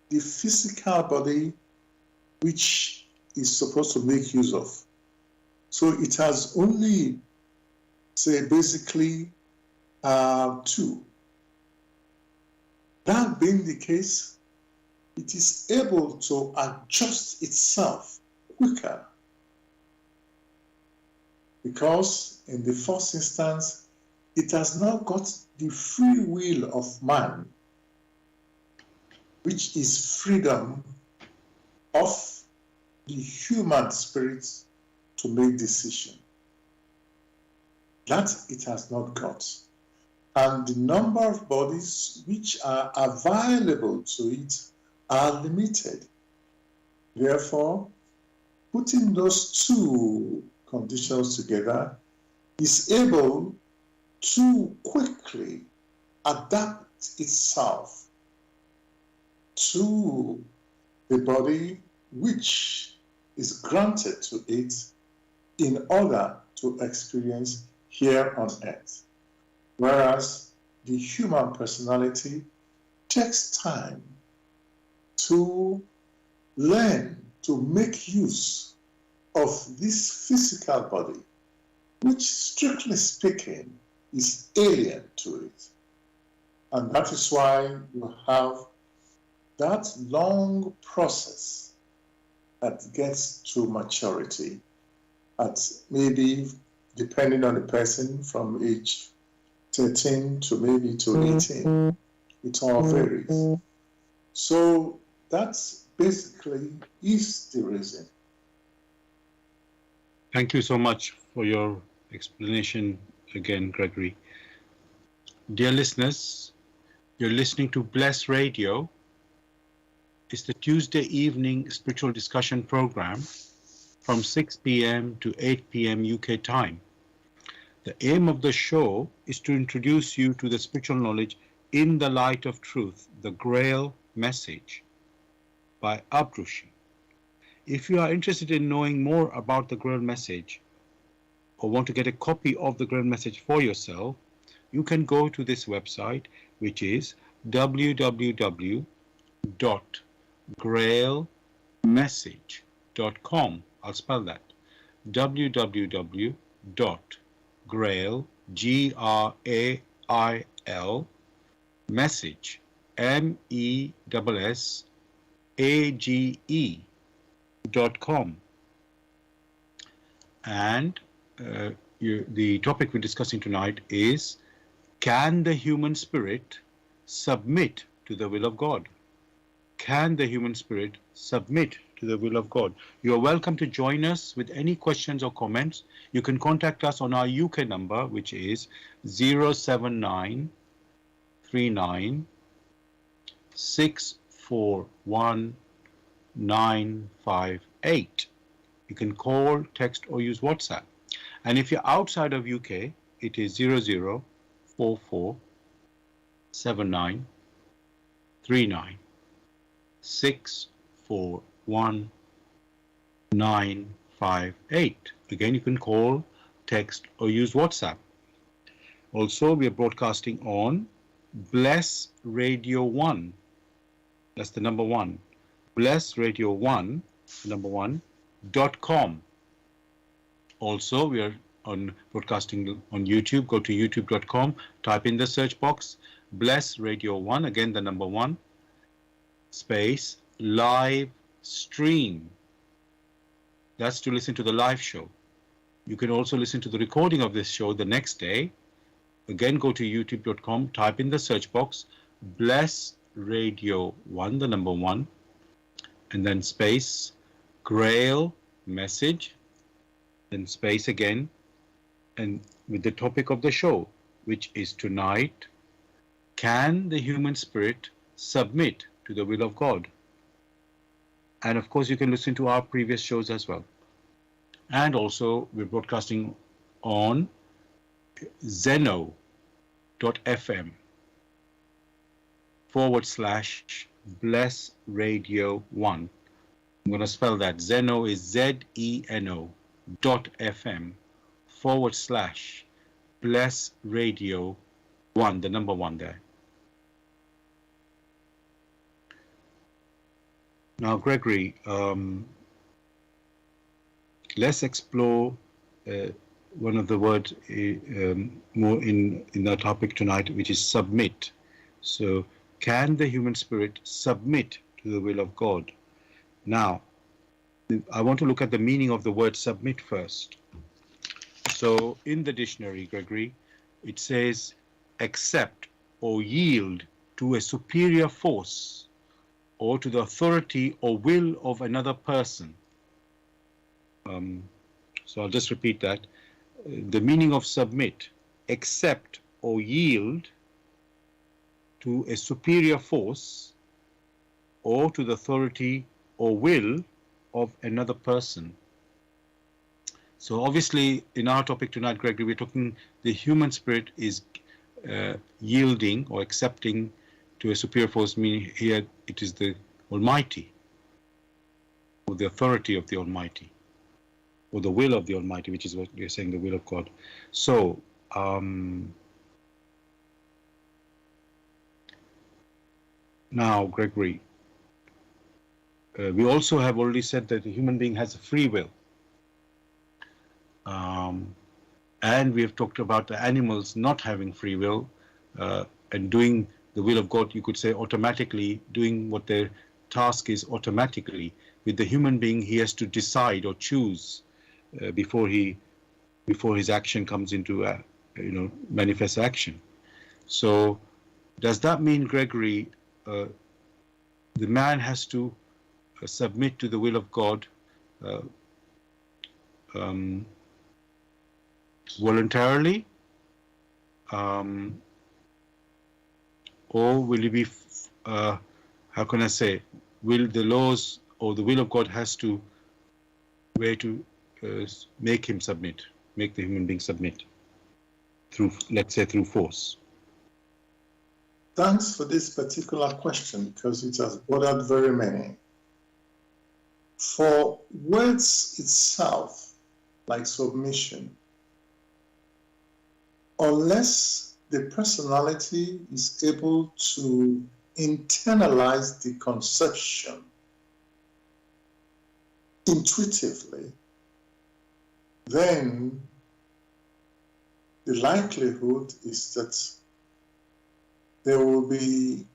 the physical body, which is supposed to make use of. So it has only, say, basically two. That being the case, it is able to adjust itself quicker, because in the first instance, it has not got the free will of man, which is freedom of the human spirit to make decision. That it has not got. And the number of bodies which are available to it are limited. Therefore, putting those two conditions together is able to quickly adapt itself to the body which is granted to it in order to experience here on earth. Whereas the human personality takes time to learn to make use of this physical body, which strictly speaking is alien to it. And that is why you have that long process that gets to maturity at maybe, depending on the person, from age 13 to maybe to 18. It all varies. So that's basically is the reason. Thank you so much for your explanation again, Gregory. Dear listeners, you're listening to Bless Radio. It's the Tuesday evening spiritual discussion program from 6 p.m. to 8 p.m. UK time. The aim of the show is to introduce you to the spiritual knowledge in the light of truth, the Grail message by Abrushi. If you are interested in knowing more about the Grail message or want to get a copy of the Grail message for yourself, you can go to this website, which is www.grailmessage.com. I'll spell that. www.grail, Grail, message, message.com. And the topic we're discussing tonight is, can the human spirit submit to the will of God? Can the human spirit submit to the will of God? You are welcome to join us with any questions or comments. You can contact us on our UK number, which is 079 39 641 958. You can call, text, or use WhatsApp. And if you're outside of UK, it is 0044 79 39 641 958. Again, you can call, text, or use WhatsApp. Also, we are broadcasting on Bless Radio 1. That's the number 1. Bless Radio 1, number 1.com. Also, we are broadcasting on YouTube. Go to youtube.com, type in the search box, Bless Radio 1, again the number 1, space, live stream. That's to listen to the live show. You can also listen to the recording of this show the next day. Again, go to youtube.com, type in the search box, Bless Radio 1, the number 1, and then space, Grail message, then space again, and with the topic of the show, which is tonight, can the human spirit submit to the will of God? And of course, you can listen to our previous shows as well. And also, we're broadcasting on zeno.fm /Bless Radio 1. I'm going to spell that. Zeno is ZENO.fm / Bless Radio 1, the number 1 there. Now, Gregory, let's explore one of the words more in our topic tonight, which is submit. So, can the human spirit submit to the will of God? Now, I want to look at the meaning of the word submit first. So, in the dictionary, Gregory, it says accept or yield to a superior force or to the authority or will of another person. So I'll just repeat that. The meaning of submit, accept or yield to a superior force or to the authority or will of another person. So obviously in our topic tonight, Gregory, we're talking the human spirit is yielding or accepting to a superior force, meaning here it is the Almighty. or the authority of the Almighty, or the will of the Almighty, which is what you're saying, the will of God. So, now, Gregory, we also have already said that the human being has a free will. And we have talked about the animals not having free will and doing the will of God, you could say, automatically, doing what their task is automatically. With the human being, he has to decide or choose before his action comes into manifest action. So does that mean, Gregory, the man has to submit to the will of God voluntarily, or will he be, how can I say, will the laws or the will of God has to make him submit, make the human being submit through, let's say, through force? Thanks for this particular question, because it has bothered very many. For words itself, like submission, unless the personality is able to internalize the conception intuitively, then the likelihood is that there will be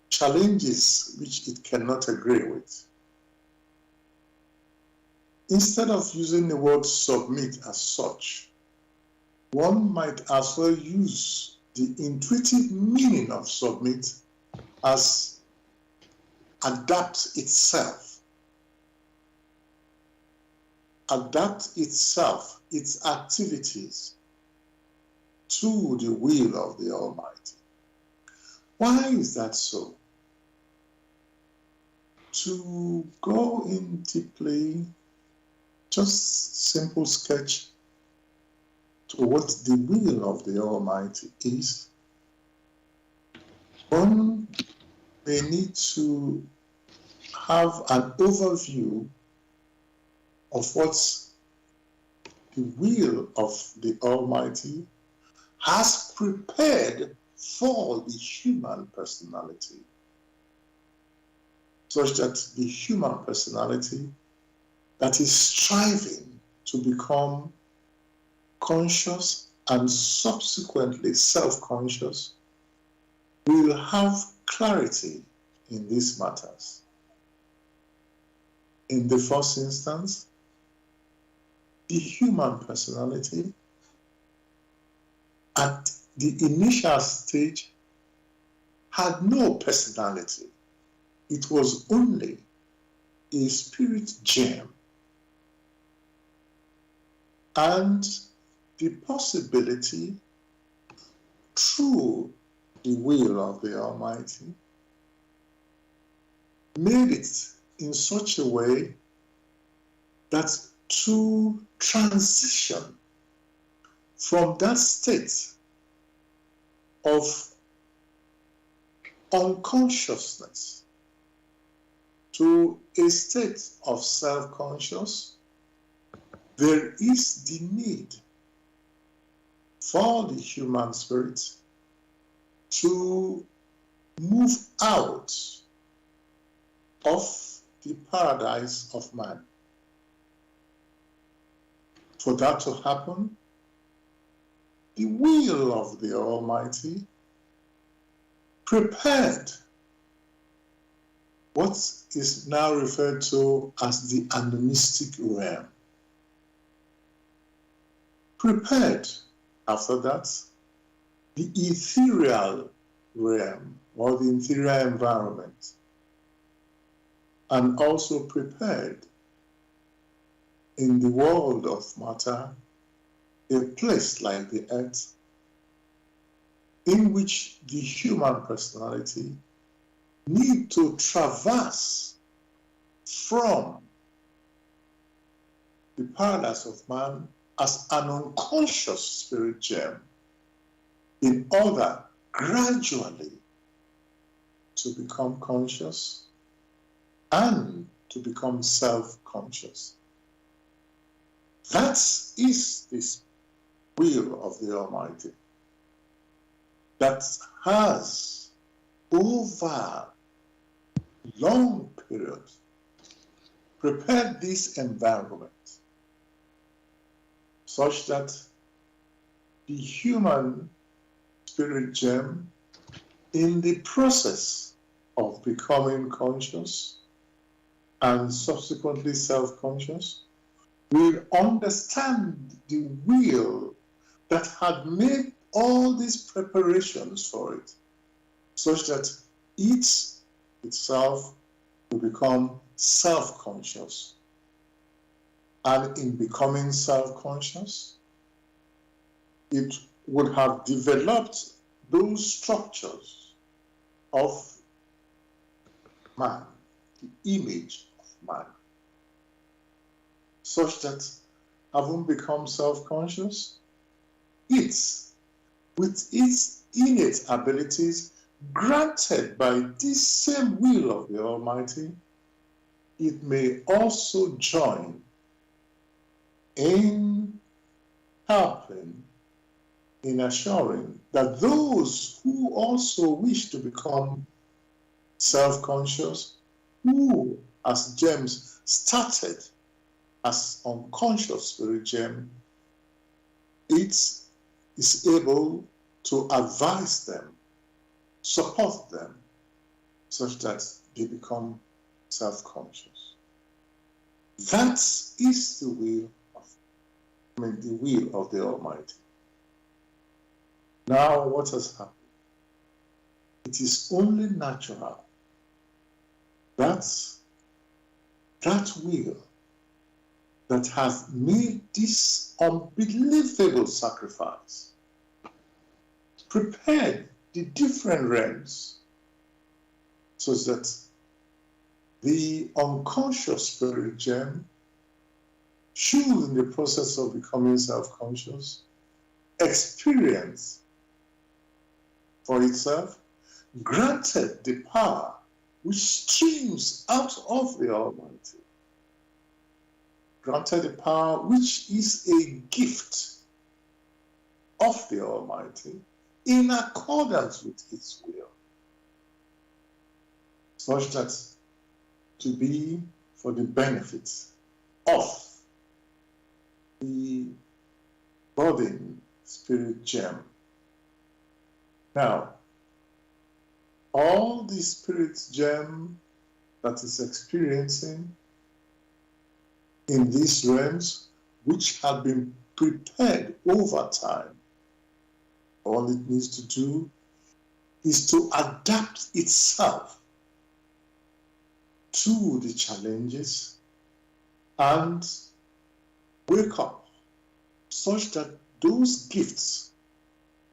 challenges which it cannot agree with. Instead of using the word submit as such, one might as well use the intuitive meaning of submit as adapt itself. Adapt itself, its activities, to the will of the Almighty. Why is that so? To go in deeply, just simple sketch to what the will of the Almighty is, one may need to have an overview of what the will of the Almighty has prepared for the human personality, such that the human personality that is striving to become conscious and subsequently self-conscious will have clarity in these matters. In the first instance, the human personality at the initial stage had no personality. It was only a spirit germ and the possibility through the will of the Almighty made it in such a way that to transition from that state of unconsciousness to a state of self-conscious, there is the need for the human spirit to move out of the paradise of man. For that to happen, the will of the Almighty prepared what is now referred to as the animistic realm. Prepared, after that, the ethereal realm or the ethereal environment, and also prepared in the world of matter a place like the earth in which the human personality need to traverse from the paradise of man as an unconscious spirit germ in order gradually to become conscious and to become self-conscious. That is this will of the Almighty that has, over long periods, prepared this environment such that the human spirit gem, in the process of becoming conscious and subsequently self-conscious, will understand the will that had made all these preparations for it, such that it itself will become self-conscious. And in becoming self-conscious, it would have developed those structures of man, the image of man, such that having become self-conscious, it, with its innate abilities granted by this same will of the Almighty, it may also join in helping, in assuring that those who also wish to become self-conscious, who as gems started as unconscious spirit gem, it is able to advise them, support them, such that they become self-conscious. That is the will of the Almighty. Now, what has happened? It is only natural that that will that has made this unbelievable sacrifice, prepared the different realms, so that the unconscious spirit gem should, in the process of becoming self-conscious, experience for itself, granted the power which streams out of the Almighty, granted the power which is a gift of the Almighty in accordance with its will, such that to be for the benefit of the budding spirit gem. Now, all the spirit gem that is experiencing in these realms, which have been prepared over time, all it needs to do is to adapt itself to the challenges and wake up such that those gifts,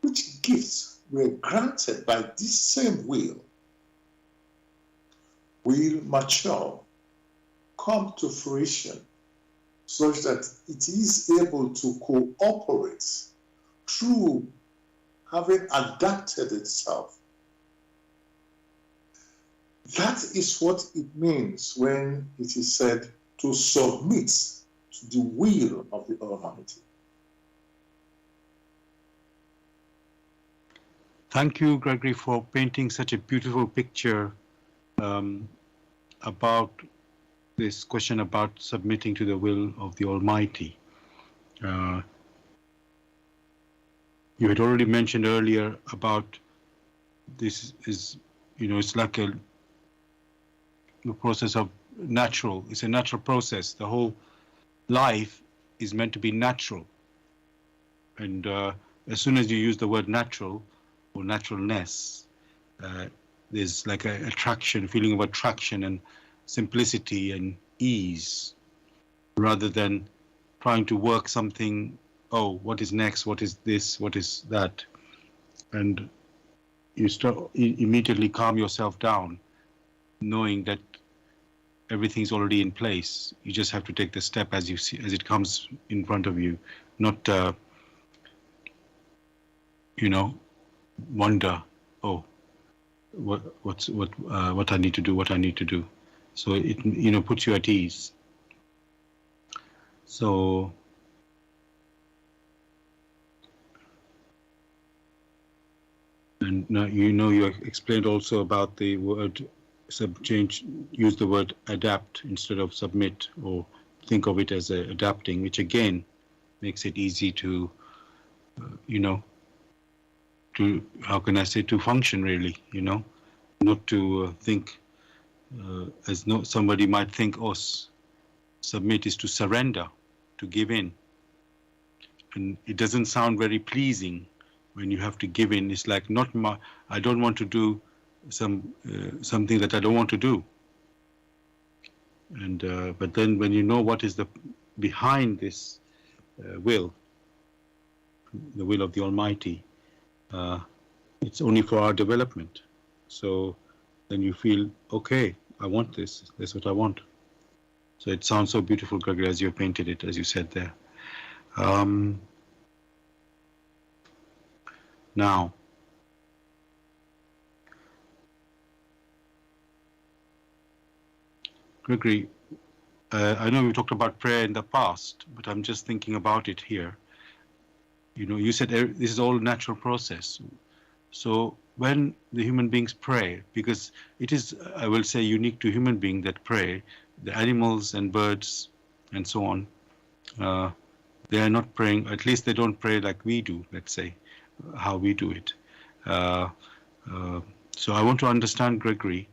which gifts were granted by this same will mature, come to fruition, such that it is able to cooperate through having adapted itself. That is what it means when it is said to submit to the will of the Almighty. Thank you, Gregory, for painting such a beautiful picture about this question about submitting to the will of the Almighty. You had already mentioned earlier about this is, it's like the process of natural. It's a natural process. The whole life is meant to be natural. And as soon as you use the word natural or naturalness, there's like a feeling of attraction and simplicity and ease, rather than trying to work something. Oh, what is next? What is this? What is that? And you immediately calm yourself down, knowing that everything's already in place. You just have to take the step as it comes in front of you, not wonder, oh, what I need to do, So it puts you at ease. So and now you explained also about the word use the word adapt instead of submit, or think of it as adapting, which again makes it easy to to, how can I say, to function really, not to think as somebody might think, oh, submit is to surrender, to give in. And it doesn't sound very pleasing when you have to give in. It's like, I don't want to do something that I don't want to do. And but then when you know what is behind this will, the will of the Almighty, it's only for our development. So then you feel, okay, I want this. That's what I want. So it sounds so beautiful, Gregory, as you painted it, as you said there. Now, Gregory, I know we talked about prayer in the past, but I'm just thinking about it here. You said this is all a natural process. So when the human beings pray, because it is, I will say, unique to human beings that pray, the animals and birds and so on, they are not praying, at least they don't pray like we do, let's say, how we do it. So I want to understand, Gregory,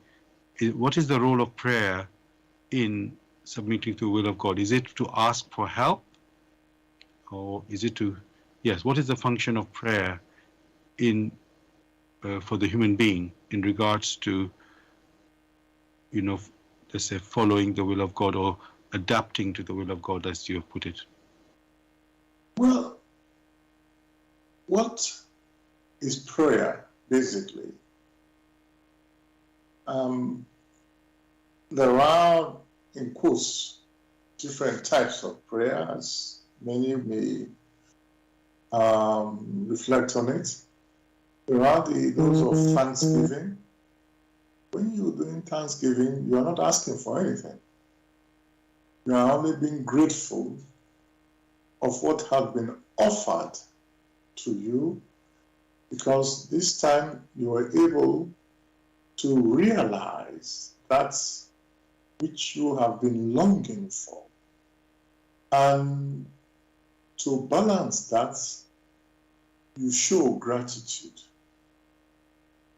what is the role of prayer in submitting to the will of God? Is it to ask for help? Or is it to, yes, what is the function of prayer for the human being in regards to, let's say, following the will of God or adapting to the will of God, as you have put it? Well, what is prayer, basically? There are, in quotes, different types of prayers. Many may reflect on it. There are those of thanksgiving. When you're doing thanksgiving, you are not asking for anything. You are only being grateful of what has been offered to you, because this time you are able to realize that which you have been longing for. And to balance that, you show gratitude.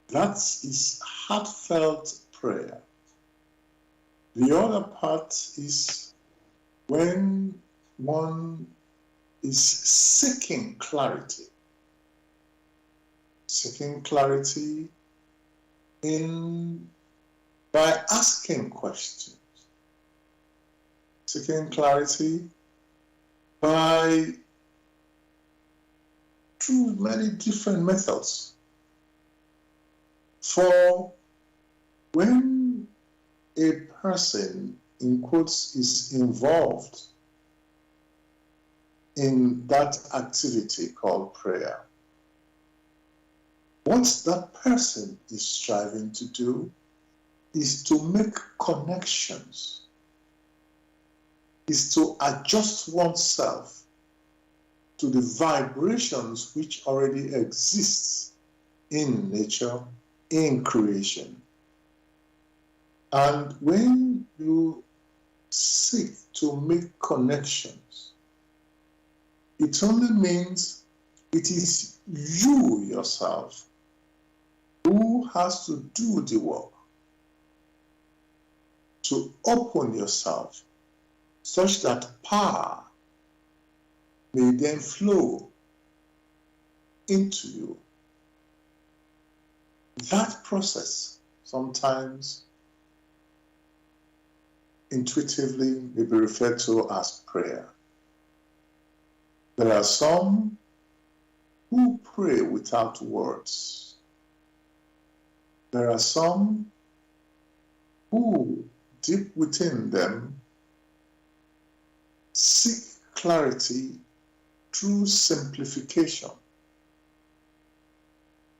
That is heartfelt prayer. The other part is when one is seeking clarity. Seeking clarity by asking questions. Seeking clarity through many different methods. For when a person, in quotes, is involved in that activity called prayer, what that person is striving to do is to make connections, is to adjust oneself to the vibrations which already exist in nature, in creation. And when you seek to make connections, it only means it is you yourself who has to do the work to open yourself such that power may then flow into you. That process sometimes intuitively may be referred to as prayer. There are some who pray without words. There are some who, deep within them, seek clarity through simplification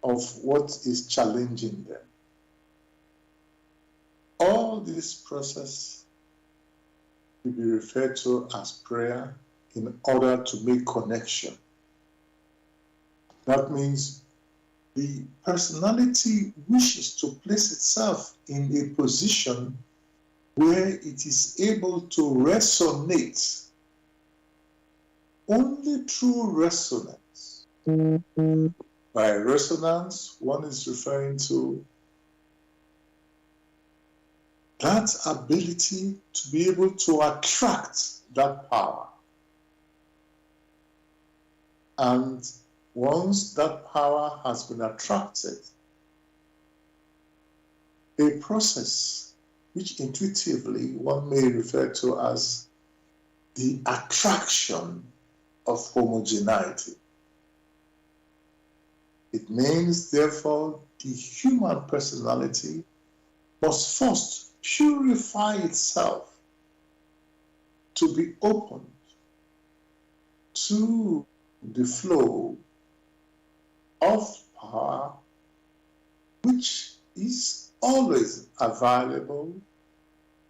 of what is challenging them. All this process will be referred to as prayer in order to make connection. That means the personality wishes to place itself in a position where it is able to resonate only through resonance. By resonance, one is referring to that ability to be able to attract that power. And once that power has been attracted, a process which intuitively one may refer to as the attraction of homogeneity. It means, therefore, the human personality must first purify itself to be open to the flow of power which is always available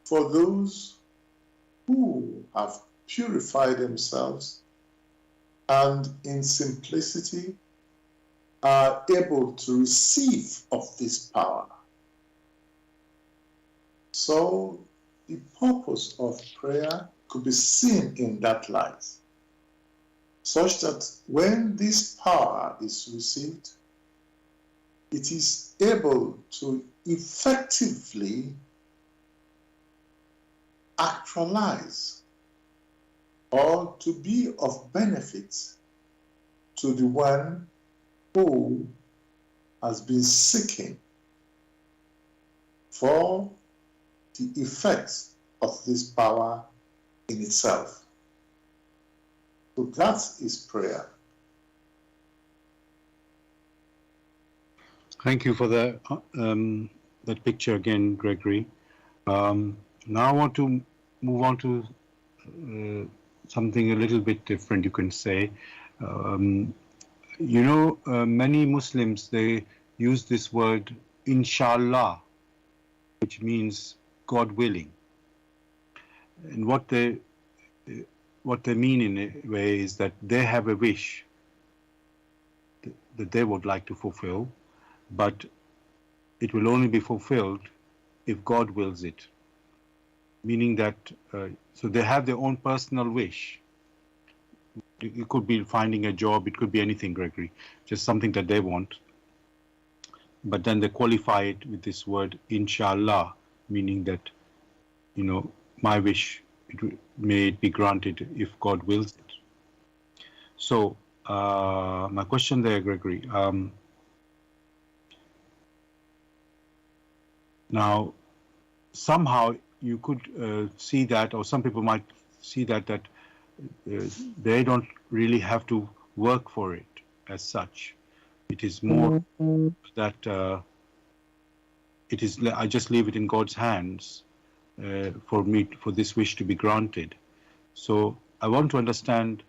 for those who have purified themselves and in simplicity are able to receive of this power. So the purpose of prayer could be seen in that light, such that when this power is received, it is able to effectively actualize or to be of benefit to the one who has been seeking for the effects of this power in itself. So that is prayer. Thank you for that picture again, Gregory. Now I want to move on to something a little bit different, you can say. Many Muslims, they use this word inshallah, which means God willing. And what they mean in a way is that they have a wish that they would like to fulfill, but it will only be fulfilled if God wills it. Meaning that, so they have their own personal wish. It could be finding a job, it could be anything, Gregory, just something that they want. But then they qualify it with this word, inshallah, meaning that, my wish, may it be granted if God wills it. So, my question there, Gregory, now, somehow you could see that, or some people might see that they don't really have to work for it as such. It is more that I just leave it in God's hands for this wish to be granted. So I want to understand,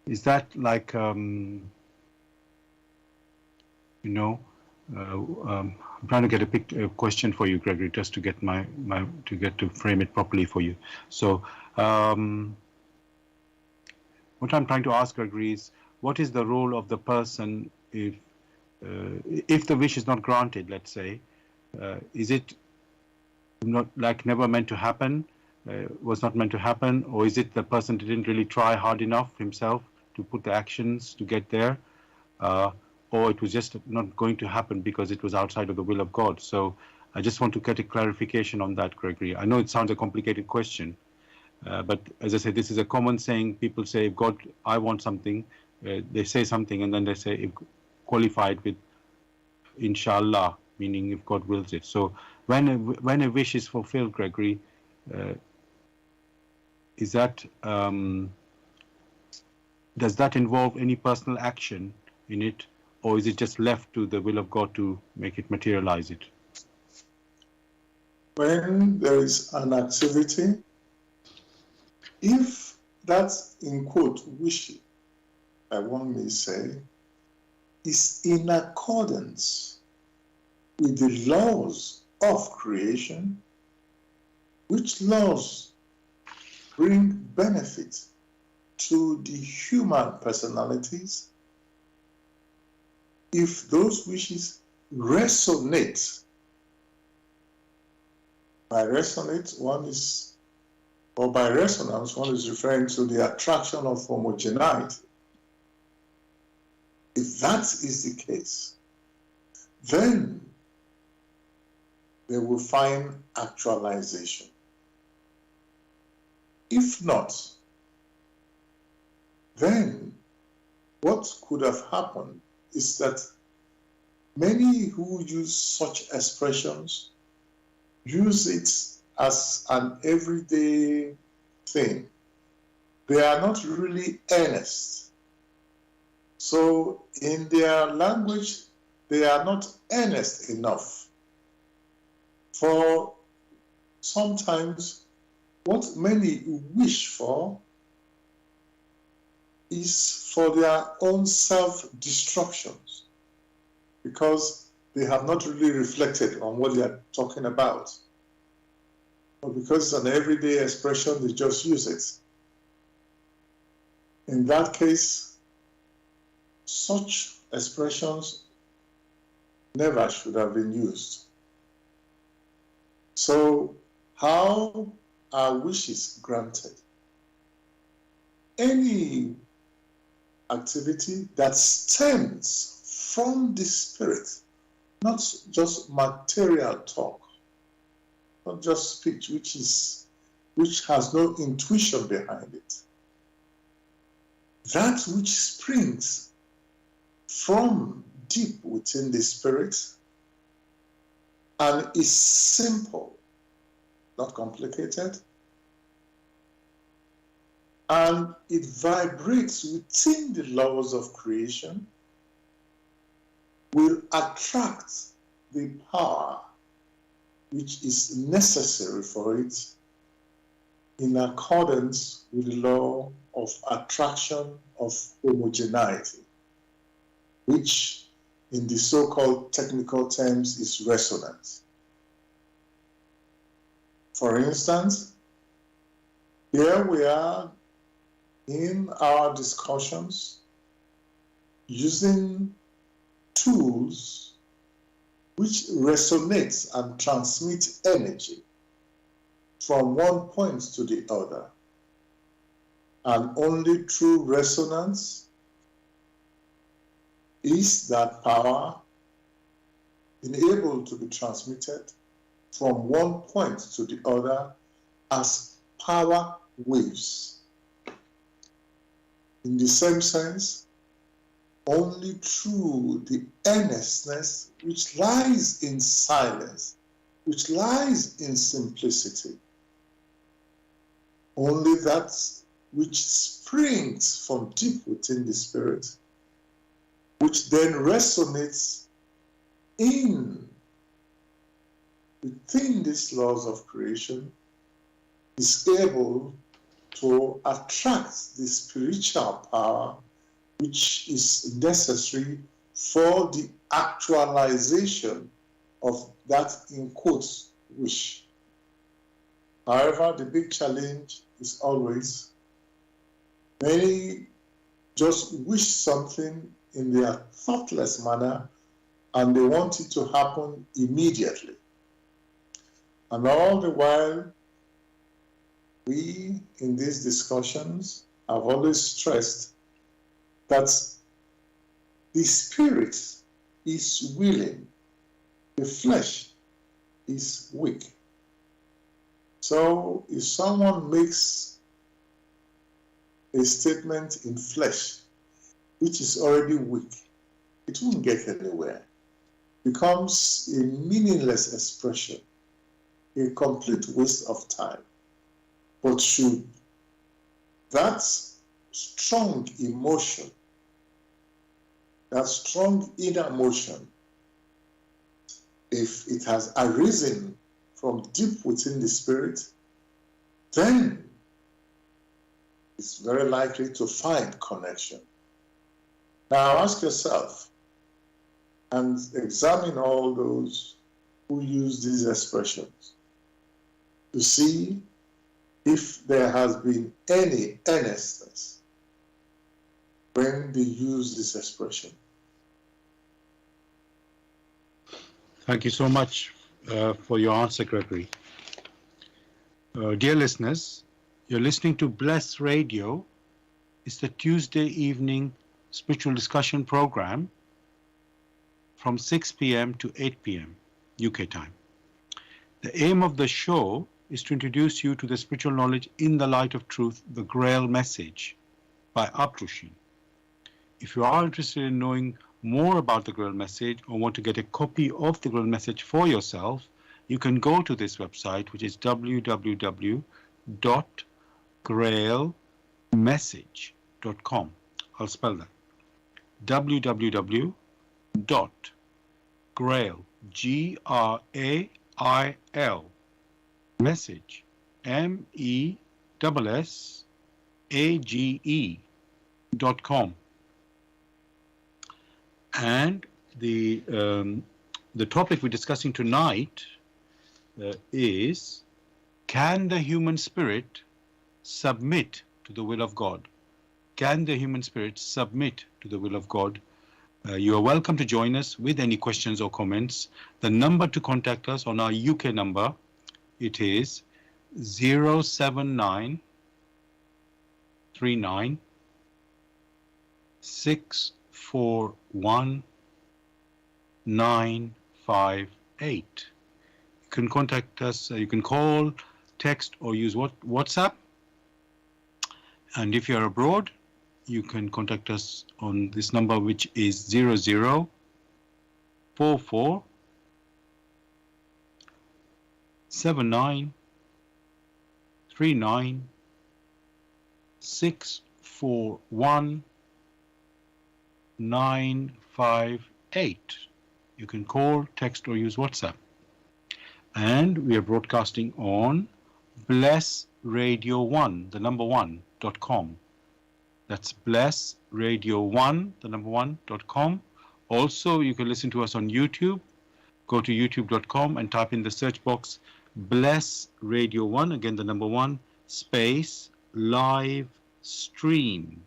is that like, I'm trying to get a question for you, Gregory, just to get to frame it properly for you. So, what I'm trying to ask, Gregory, is what is the role of the person if the wish is not granted? Let's say, is it not like never meant to happen? Was not meant to happen, or is it the person didn't really try hard enough himself to put the actions to get there? Or it was just not going to happen because it was outside of the will of God. So I just want to get a clarification on that, Gregory. I know it sounds a complicated question, but as I said, this is a common saying. People say, if God, I want something, they say something, and then they say, if qualified with inshallah, meaning if God wills it. So when a wish is fulfilled, Gregory, is that, does that involve any personal action in it? Or is it just left to the will of God to make it materialize it? When there is an activity, if that's in quote wish, one may say, is in accordance with the laws of creation, which laws bring benefit to the human personalities, if those wishes resonate. By resonate, by resonance, one is referring to the attraction of homogeneity. If that is the case, then they will find actualization. If not, then what could have happened is that many who use such expressions use it as an everyday thing. They are not really earnest. So in their language, they are not earnest enough. For sometimes what many wish for is for their own self-destructions, because they have not really reflected on what they are talking about. But because it's an everyday expression, they just use it. In that case, such expressions never should have been used. So, how are wishes granted? Any activity that stems from the spirit, not just material talk, not just speech, which has no intuition behind it. That which springs from deep within the spirit and is simple, not complicated, and it vibrates within the laws of creation, will attract the power which is necessary for it in accordance with the law of attraction of homogeneity, which in the so-called technical terms is resonance. For instance, here we are in our discussions using tools which resonate and transmit energy from one point to the other. And only through resonance is that power able to be transmitted from one point to the other as power waves. In the same sense, only through the earnestness which lies in silence, which lies in simplicity, only that which springs from deep within the spirit, which then resonates within these laws of creation, is able to attract the spiritual power which is necessary for the actualization of that, in quotes, wish. However, the big challenge is always many just wish something in their thoughtless manner and they want it to happen immediately. And all the while, we in these discussions have always stressed that the spirit is willing, the flesh is weak. So if someone makes a statement in flesh which is already weak, it won't get anywhere. It becomes a meaningless expression, a complete waste of time. But should that strong emotion, that strong inner motion, if it has arisen from deep within the spirit, then it's very likely to find connection. Now ask yourself, and examine all those who use these expressions to see if there has been any earnestness when they use this expression. Thank you so much for your answer, Gregory. Dear listeners, you're listening to Bless Radio. It's the Tuesday evening spiritual discussion program from 6 p.m. to 8 p.m. UK time. The aim of the show is to introduce you to the spiritual knowledge in the light of truth, the Grail message by Abdushin. If you are interested in knowing more about the Grail message or want to get a copy of the Grail message for yourself, you can go to this website, which is www.grailmessage.com. I'll spell that. www.grail, Grail, message, MESSAGE.com. And the topic we're discussing tonight is, can the human spirit submit to the will of God? Can the human spirit submit to the will of God? You are welcome to join us with any questions or comments. The number to contact us on our UK number, it is 079 39 641 958. You can contact us, you can call, text, or use WhatsApp. And if you're abroad, you can contact us on this number, which is 0044 79 39 641 958. You can call, text, or use WhatsApp. And we are broadcasting on Bless Radio 1, the number 1.com. That's Bless Radio 1, the number 1.com. Also, you can listen to us on YouTube. Go to youtube.com and type in the search box Bless Radio 1, again the number 1, space, live stream.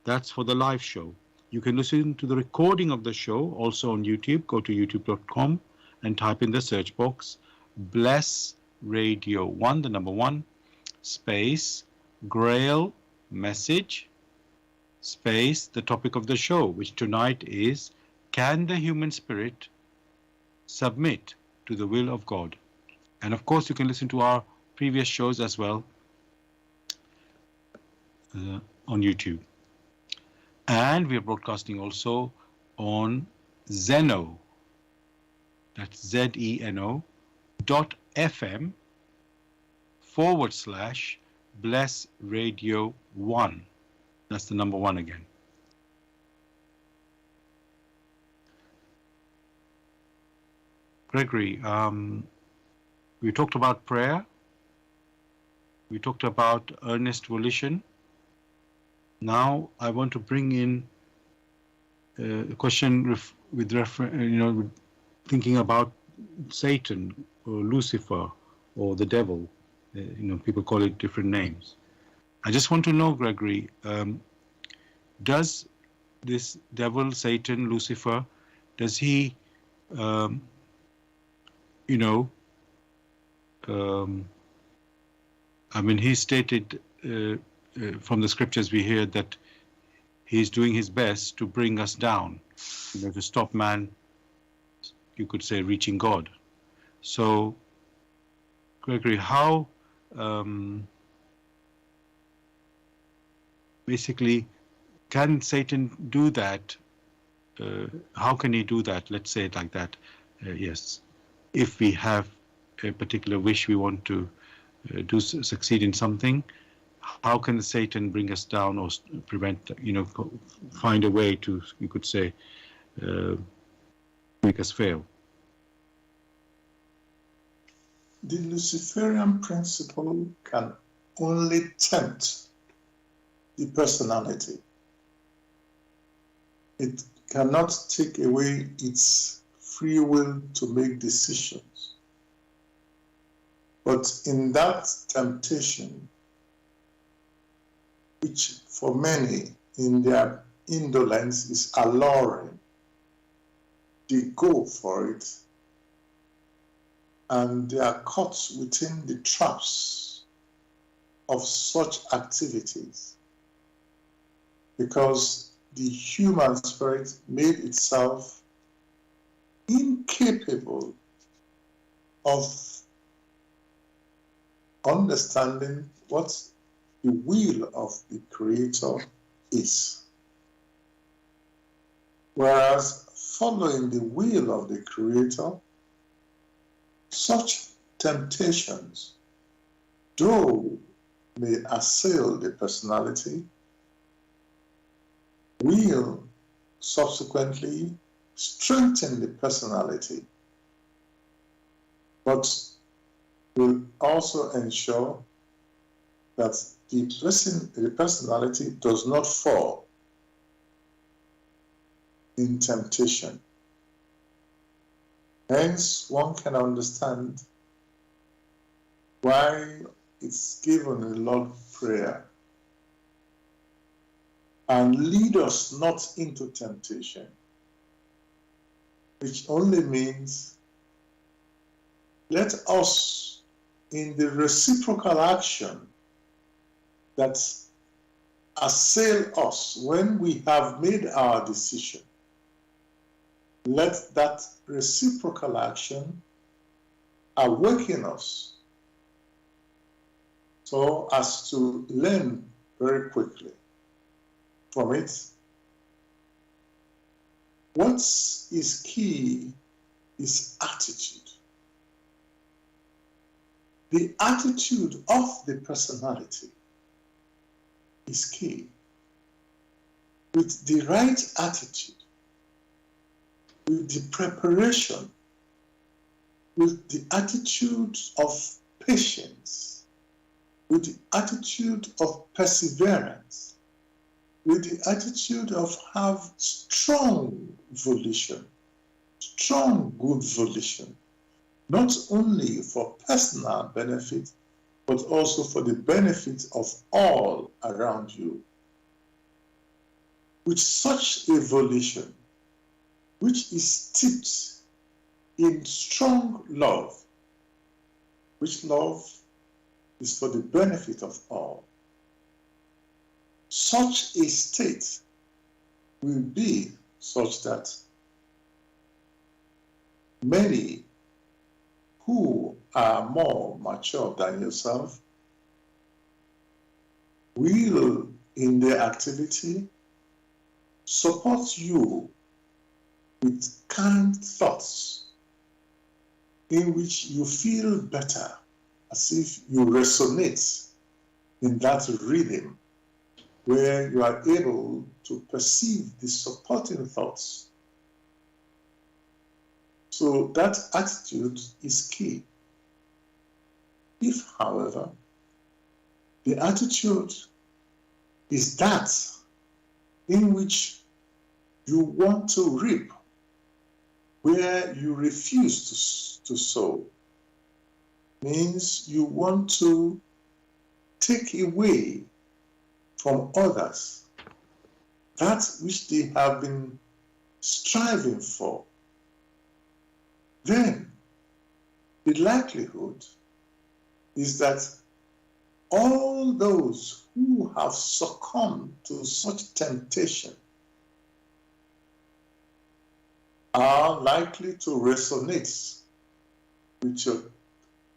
That's for the live show. You can listen to the recording of the show also on YouTube. Go to youtube.com and type in the search box Bless Radio 1, the number 1, space, Grail message, space, the topic of the show, which tonight is, can the human spirit submit to the will of God? And of course, you can listen to our previous shows as well on YouTube. And we are broadcasting also on Zeno, that's ZENO.FM/Bless Radio 1. That's the number 1 again. Gregory, we talked about prayer. We talked about earnest volition. Now I want to bring in a question with thinking about Satan or Lucifer or the devil. People call it different names. I just want to know, Gregory, does this devil, Satan, Lucifer, does he, he stated from the scriptures we hear that he's doing his best to bring us down, to stop man, you could say, reaching God. So, Gregory, how basically can Satan do that? How can he do that? Let's say it like that. Yes, if we have a particular wish, we want to succeed in something, how can Satan bring us down or prevent, find a way to, you could say, make us fail? The Luciferian principle can only tempt the personality. It cannot take away its free will to make decisions. But in that temptation, which for many in their indolence is alluring, they go for it, and they are caught within the traps of such activities, because the human spirit made itself incapable of understanding what the will of the Creator is. Whereas following the will of the Creator, such temptations, though may assail the personality, will subsequently strengthen the personality, but will also ensure that the personality does not fall in temptation. Hence, one can understand why it's given in the Lord's Prayer, and lead us not into temptation, which only means let us, in the reciprocal action that assail us when we have made our decision, let that reciprocal action awaken us so as to learn very quickly from it. What is key is attitude. The attitude of the personality is key. With the right attitude, with the preparation, with the attitude of patience, with the attitude of perseverance, with the attitude of have strong volition, strong good volition, not only for personal benefit, but also for the benefit of all around you. With such a volition, which is steeped in strong love, which love is for the benefit of all, such a state will be such that many who are more mature than yourself will, in their activity, support you with kind thoughts in which you feel better, as if you resonate in that rhythm where you are able to perceive the supporting thoughts. So that attitude is key. If, however, the attitude is that in which you want to reap where you refuse to sow, means you want to take away from others that which they have been striving for, then the likelihood is that all those who have succumbed to such temptation are likely to resonate with your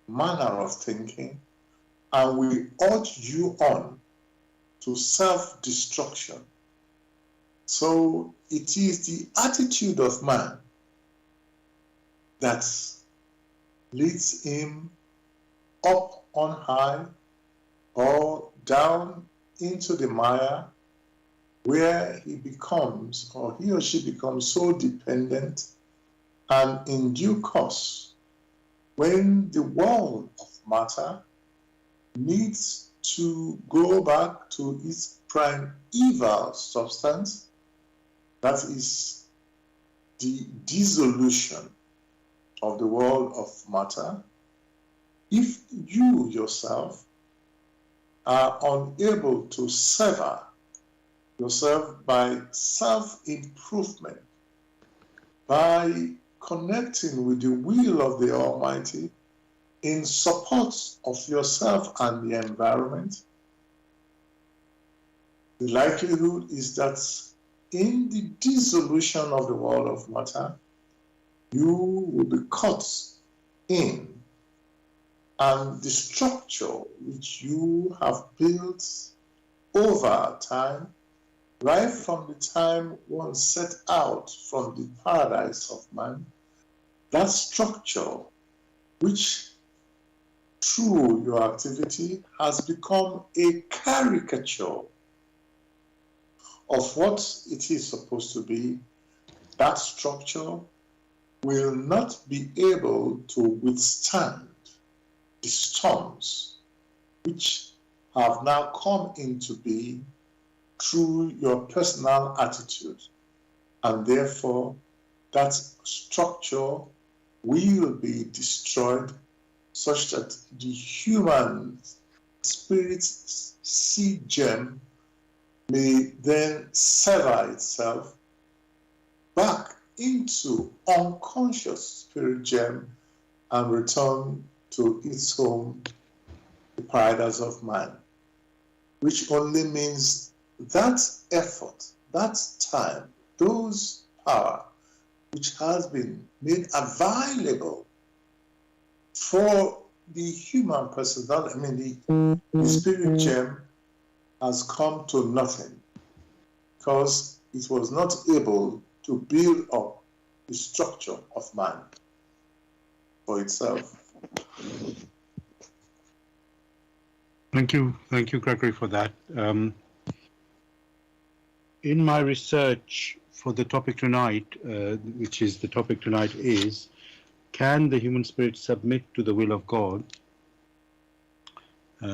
manner of thinking and will urge you on to self-destruction. So it is the attitude of man that leads him up on high or down into the mire, where he becomes, or he or she becomes, so dependent, and in due course, when the world of matter needs to go back to its primeval substance, that is the dissolution of the world of matter, if you yourself are unable to sever yourself by self-improvement, by connecting with the will of the Almighty in support of yourself and the environment, the likelihood is that in the dissolution of the world of matter, you will be caught in, and the structure which you have built over time, right from the time one set out from the paradise of man, that structure which through your activity has become a caricature of what it is supposed to be, that structure will not be able to withstand the storms which have now come into being through your personal attitude, and therefore that structure will be destroyed such that the human spirit seed gem may then sever itself back into unconscious spirit gem and return to its home, the paradise of man, which only means that effort, that time, those power which has been made available for the human personality, the spirit gem, has come to nothing because it was not able to build up the structure of man for itself. Thank you, Gregory, for that. In my research for the topic tonight, which is the topic tonight is, can the human spirit submit to the will of God?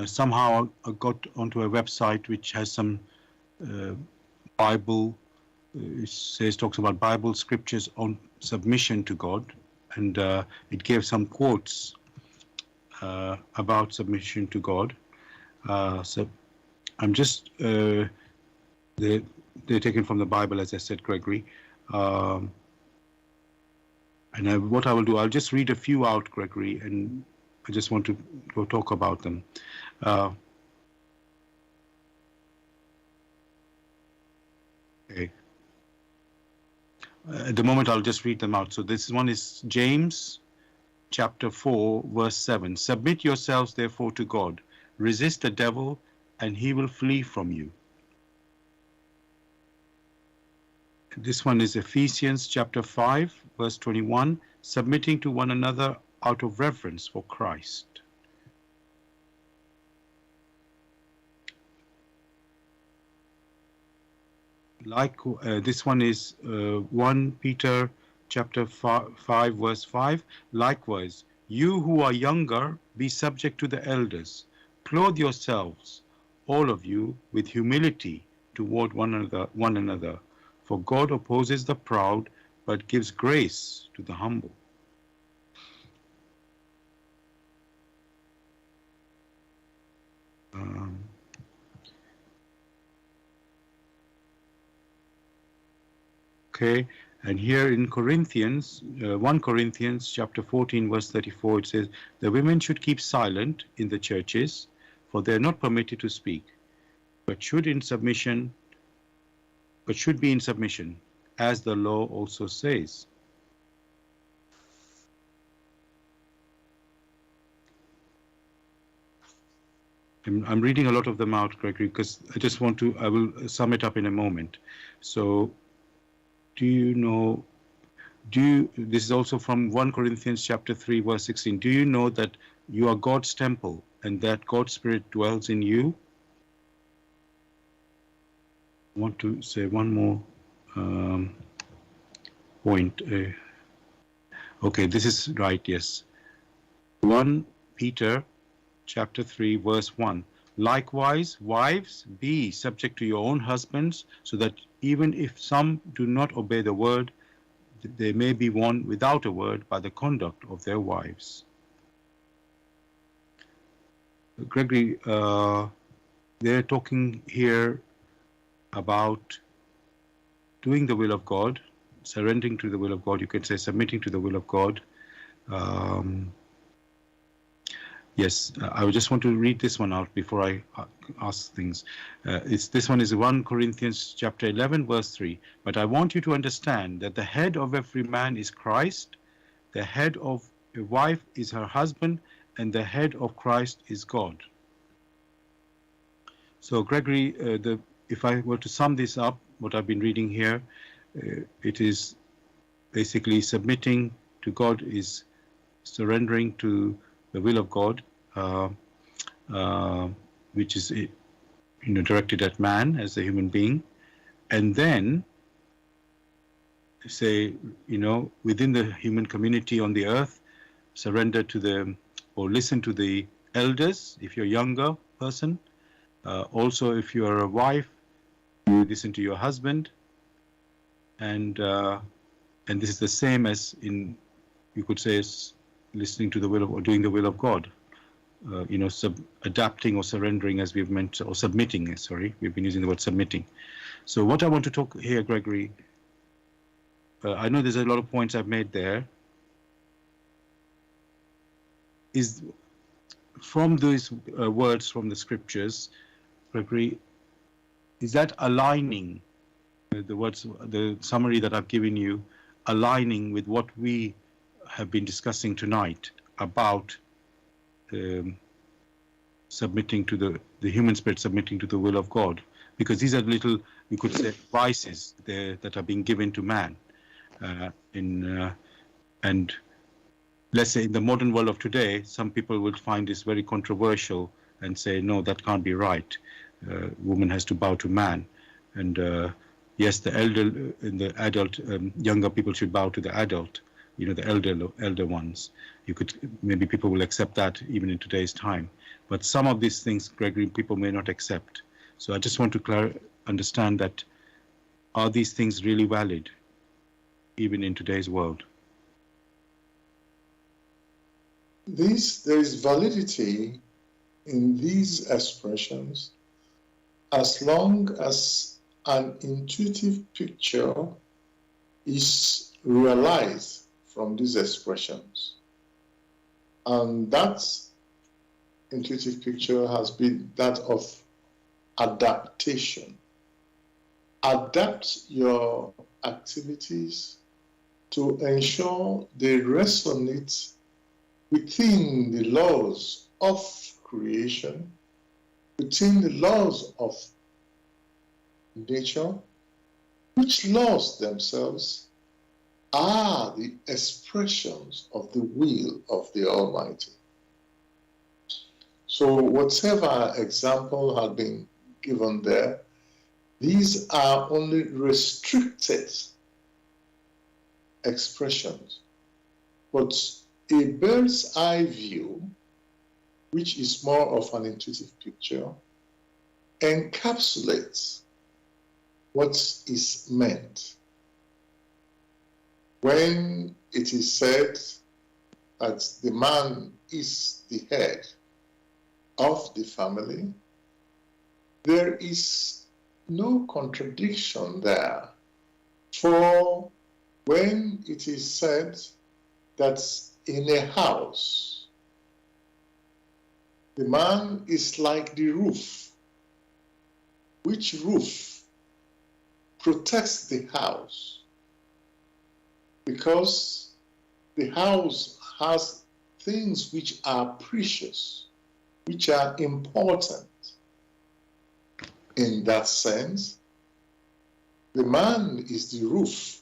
Somehow I got onto a website which has some Bible, talks about Bible scriptures on submission to God, and it gave some quotes about submission to God. So I'm just, they're taken from the Bible, as I said, Gregory. And what I will do, I'll just read a few out, Gregory, and I just want to talk about them. Okay. At the moment, I'll just read them out. So this one is James chapter 4, verse 7. Submit yourselves, therefore, to God. Resist the devil, and he will flee from you. This one is Ephesians chapter 5, verse 21. Submitting to one another out of reverence for Christ. This one is 1 Peter chapter 5, verse 5. Likewise, you who are younger, be subject to the elders. Clothe yourselves, all of you, with humility toward one another. For God opposes the proud, but gives grace to the humble. Okay, and here in Corinthians, 1 Corinthians chapter 14, verse 34, it says, the women should keep silent in the churches, for they are not permitted to speak, but should be in submission, as the law also says. I'm reading a lot of them out, Gregory, because I will sum it up in a moment. So, this is also from 1 Corinthians chapter 3, verse 16. Do you know that you are God's temple and that God's Spirit dwells in you? I want to say one more point. Okay, this is right, yes. 1 Peter chapter 3, verse 1. Likewise, wives, be subject to your own husbands, so that even if some do not obey the word, they may be won without a word by the conduct of their wives. Gregory, they're talking here about doing the will of God, surrendering to the will of God. You can say submitting to the will of God. Yes, I just want to read this one out before I ask things. This one is 1 Corinthians chapter 11, verse 3. But I want you to understand that the head of every man is Christ, the head of a wife is her husband, and the head of Christ is God. So, Gregory, if I were to sum this up, what I've been reading here, it is basically submitting to God is surrendering to the will of God, which is directed at man as a human being, and then say, within the human community on the earth, surrender to or listen to the elders if you're a younger person. Also, if you are a wife, you listen to your husband, and this is the same as you could say, is listening to the will of, or doing the will of God. Adapting or surrendering, as we've mentioned, or submitting. Sorry, we've been using the word submitting. So, what I want to talk here, Gregory, I know there's a lot of points I've made there. Is from those words from the scriptures, Gregory, is that aligning the words, the summary that I've given you, aligning with what we have been discussing tonight about submitting to the human spirit, submitting to the will of God? Because these are little, we could say, vices that are being given to man. And let's say in the modern world of today, some people will find this very controversial and say, no, that can't be right. Woman has to bow to man. And yes, the adult, younger people should bow to the adult, the elder ones. Maybe people will accept that even in today's time. But some of these things, Gregory, people may not accept. So I just want to understand that, are these things really valid, even in today's world? There is validity in these expressions as long as an intuitive picture is realized from these expressions. And that intuitive picture has been that of adaptation. Adapt your activities to ensure they resonate within the laws of creation, within the laws of nature, which laws themselves are the expressions of the will of the Almighty. So whatever example has been given there, these are only restricted expressions. But a bird's eye view, which is more of an intuitive picture, encapsulates what is meant. When it is said that the man is the head of the family, there is no contradiction there. For when it is said that in a house, the man is like the roof. Which roof protects the house? Because the house has things which are precious, which are important. In that sense, the man is the roof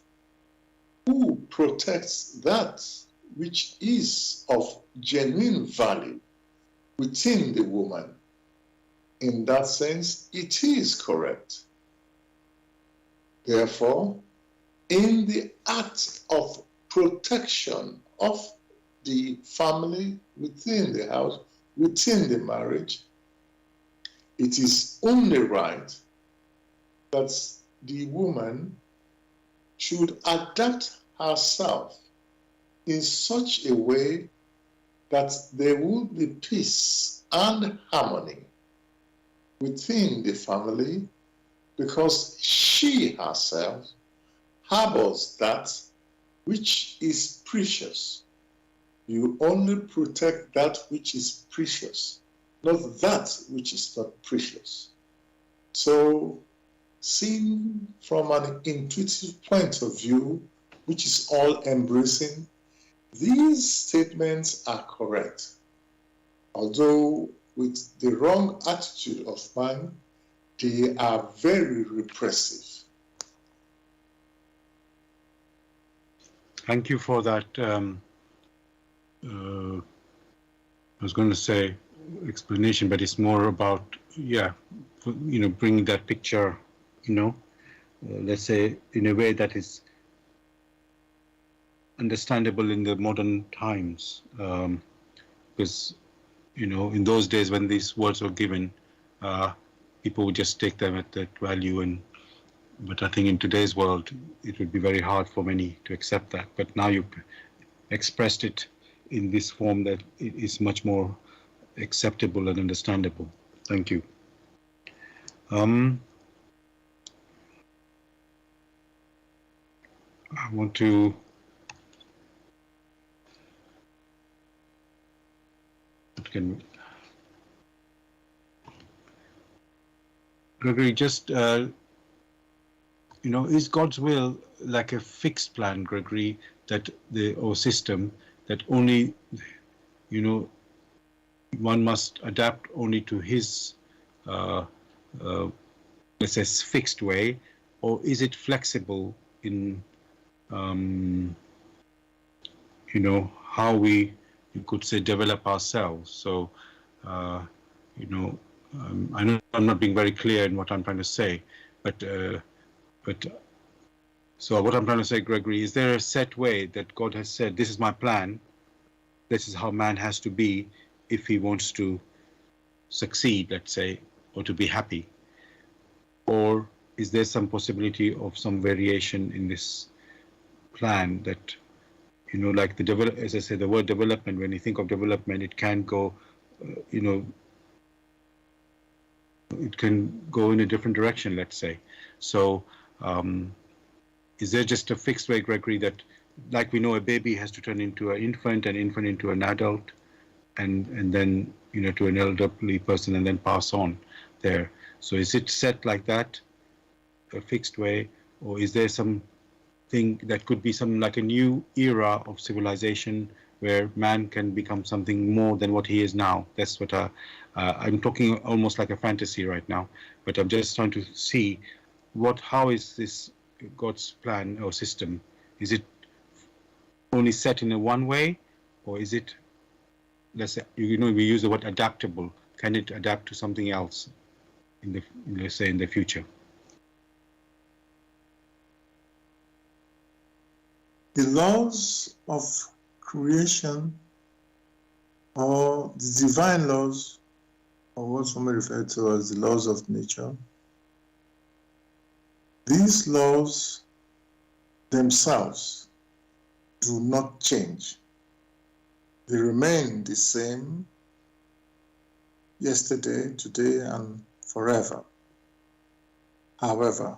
who protects that which is of genuine value within the woman. In that sense, it is correct. Therefore, in the act of protection of the family within the house, within the marriage, it is only right that the woman should adapt herself in such a way that there will be peace and harmony within the family, because she herself harbors that which is precious. You only protect that which is precious, not that which is not precious. So, seen from an intuitive point of view, which is all embracing, these statements are correct. Although with the wrong attitude of mind, they are very repressive. Thank you for that. I was going to say explanation, but it's more about, bringing that picture, let's say in a way that is understandable in the modern times. Because, in those days when these words were given, people would just take them at that value. But I think in today's world, it would be very hard for many to accept that. But now you've expressed it in this form that it is much more acceptable and understandable. Thank you. I want to Gregory, just is God's will like a fixed plan, Gregory, that or system that only one must adapt only to his let's say fixed way, or is it flexible in how we, you could say, develop ourselves? So I know I'm not being very clear in what I'm trying to say, but so what I'm trying to say, Gregory, is there a set way that God has said, this is my plan, this is how man has to be if he wants to succeed, let's say, or to be happy? Or is there some possibility of some variation in this plan that, like as I say, the word development, when you think of development, it can go, it can go in a different direction, let's say. So is there just a fixed way, Gregory, that, like we know, a baby has to turn into an infant into an adult, and then to an elderly person, and then pass on there? So is it set like that, a fixed way, or is there something that could be some like a new era of civilization where man can become something more than what he is now? That's what I'm talking almost like a fantasy right now, but I'm just trying to see how is this God's plan or system? Is it only set in a one way, or is it, let's say, we use the word adaptable? Can it adapt to something else in the, let's say, in the future? The laws of creation, or the divine laws, or what some refer to as the laws of nature, these laws themselves do not change. They remain the same yesterday, today, and forever. However,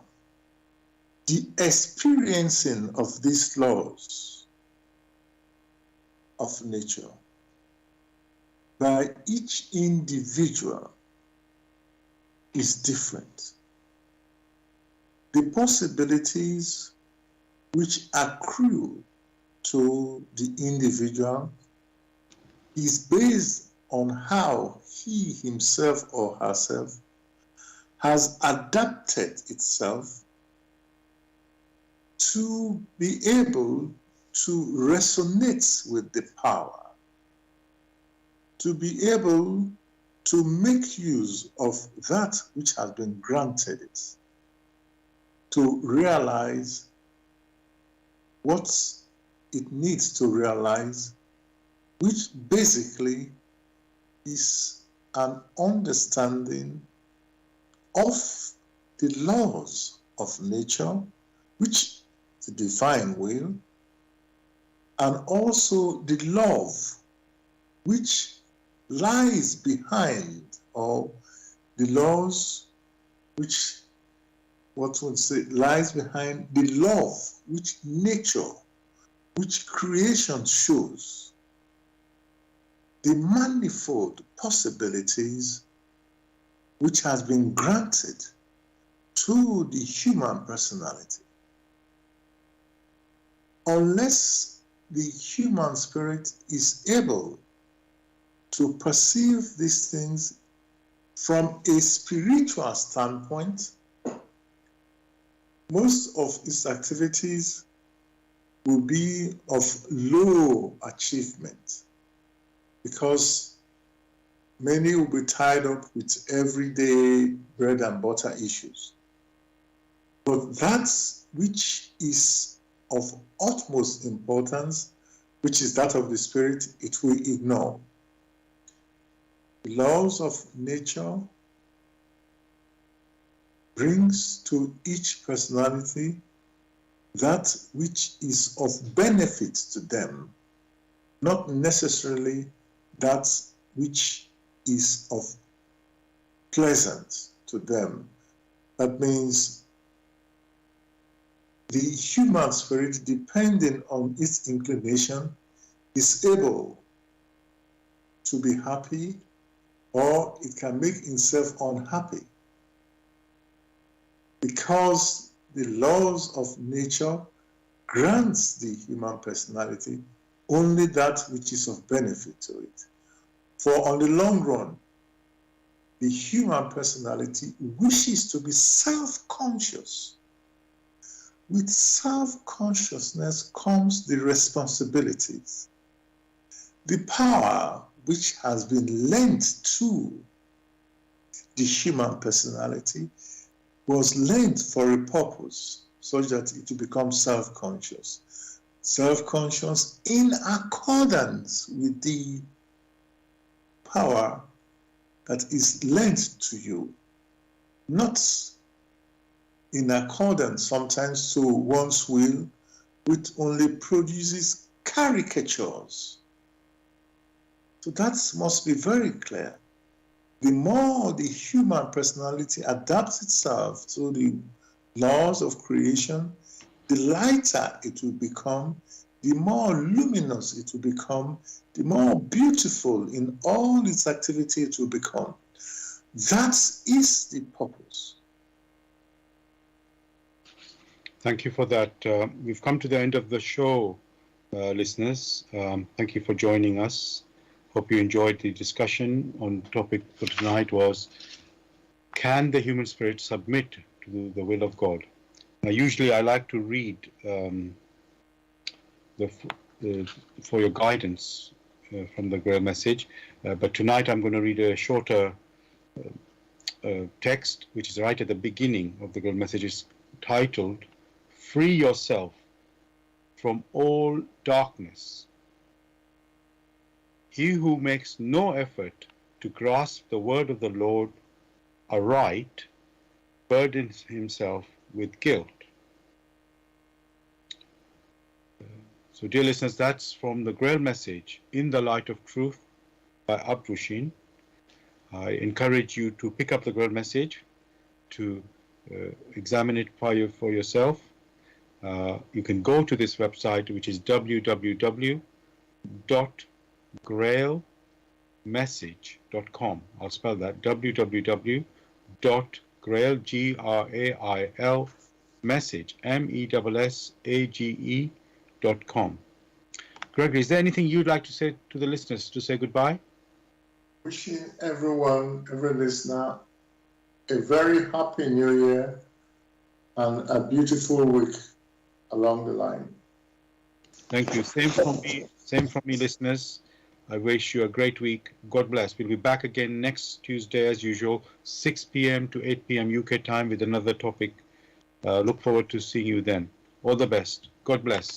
the experiencing of these laws of nature by each individual is different. The possibilities which accrue to the individual is based on how he himself or herself has adapted itself to be able to resonate with the power, to be able to make use of that which has been granted it, to realize what it needs to realize, which basically is an understanding of the laws of nature, which the divine will and also the love which lies behind, or the laws which, what would say, lies behind the love which nature, which creation shows, the manifold possibilities which has been granted to the human personality. Unless the human spirit is able to perceive these things from a spiritual standpoint, most of its activities will be of low achievement, because many will be tied up with everyday bread and butter issues. But that which is of utmost importance, which is that of the spirit, it will ignore. The laws of nature brings to each personality that which is of benefit to them, not necessarily that which is of pleasant to them. That means the human spirit, depending on its inclination, is able to be happy, or it can make itself unhappy, because the laws of nature grants the human personality only that which is of benefit to it. For on the long run, the human personality wishes to be self-conscious. With self-consciousness comes the responsibilities. The power which has been lent to the human personality was lent for a purpose, such that it will become self-conscious. Self-conscious in accordance with the power that is lent to you, not in accordance sometimes to one's will, which only produces caricatures. So that must be very clear. The more the human personality adapts itself to the laws of creation, the lighter it will become, the more luminous it will become, the more beautiful in all its activity it will become. That is the purpose. Thank you for that. We've come to the end of the show, listeners. Thank you for joining us. Hope you enjoyed the discussion. On topic for tonight was, can the human spirit submit to the will of God? Now, usually I like to read for your guidance from the Grail message, but tonight I'm going to read a shorter text, which is right at the beginning of the Grail message. It's titled, "Free Yourself from All Darkness. He who makes no effort to grasp the word of the Lord aright burdens himself with guilt." So, dear listeners, that's from the Grail message, In the Light of Truth by Abdushin. I encourage you to pick up the Grail message, to examine it for yourself. You can go to this website, which is www.grailmessage.com. I'll spell that, www.grail, G-R-A-I-L, message, MESSAGE.com. Gregory, is there anything you'd like to say to the listeners to say goodbye? Wishing everyone, every listener, a very happy new year and a beautiful week along the line. Thank you. Same from me, listeners. I wish you a great week. God bless. We'll be back again next Tuesday as usual, 6 p.m. to 8 p.m. UK time with another topic. Look forward to seeing you then. All the best. God bless.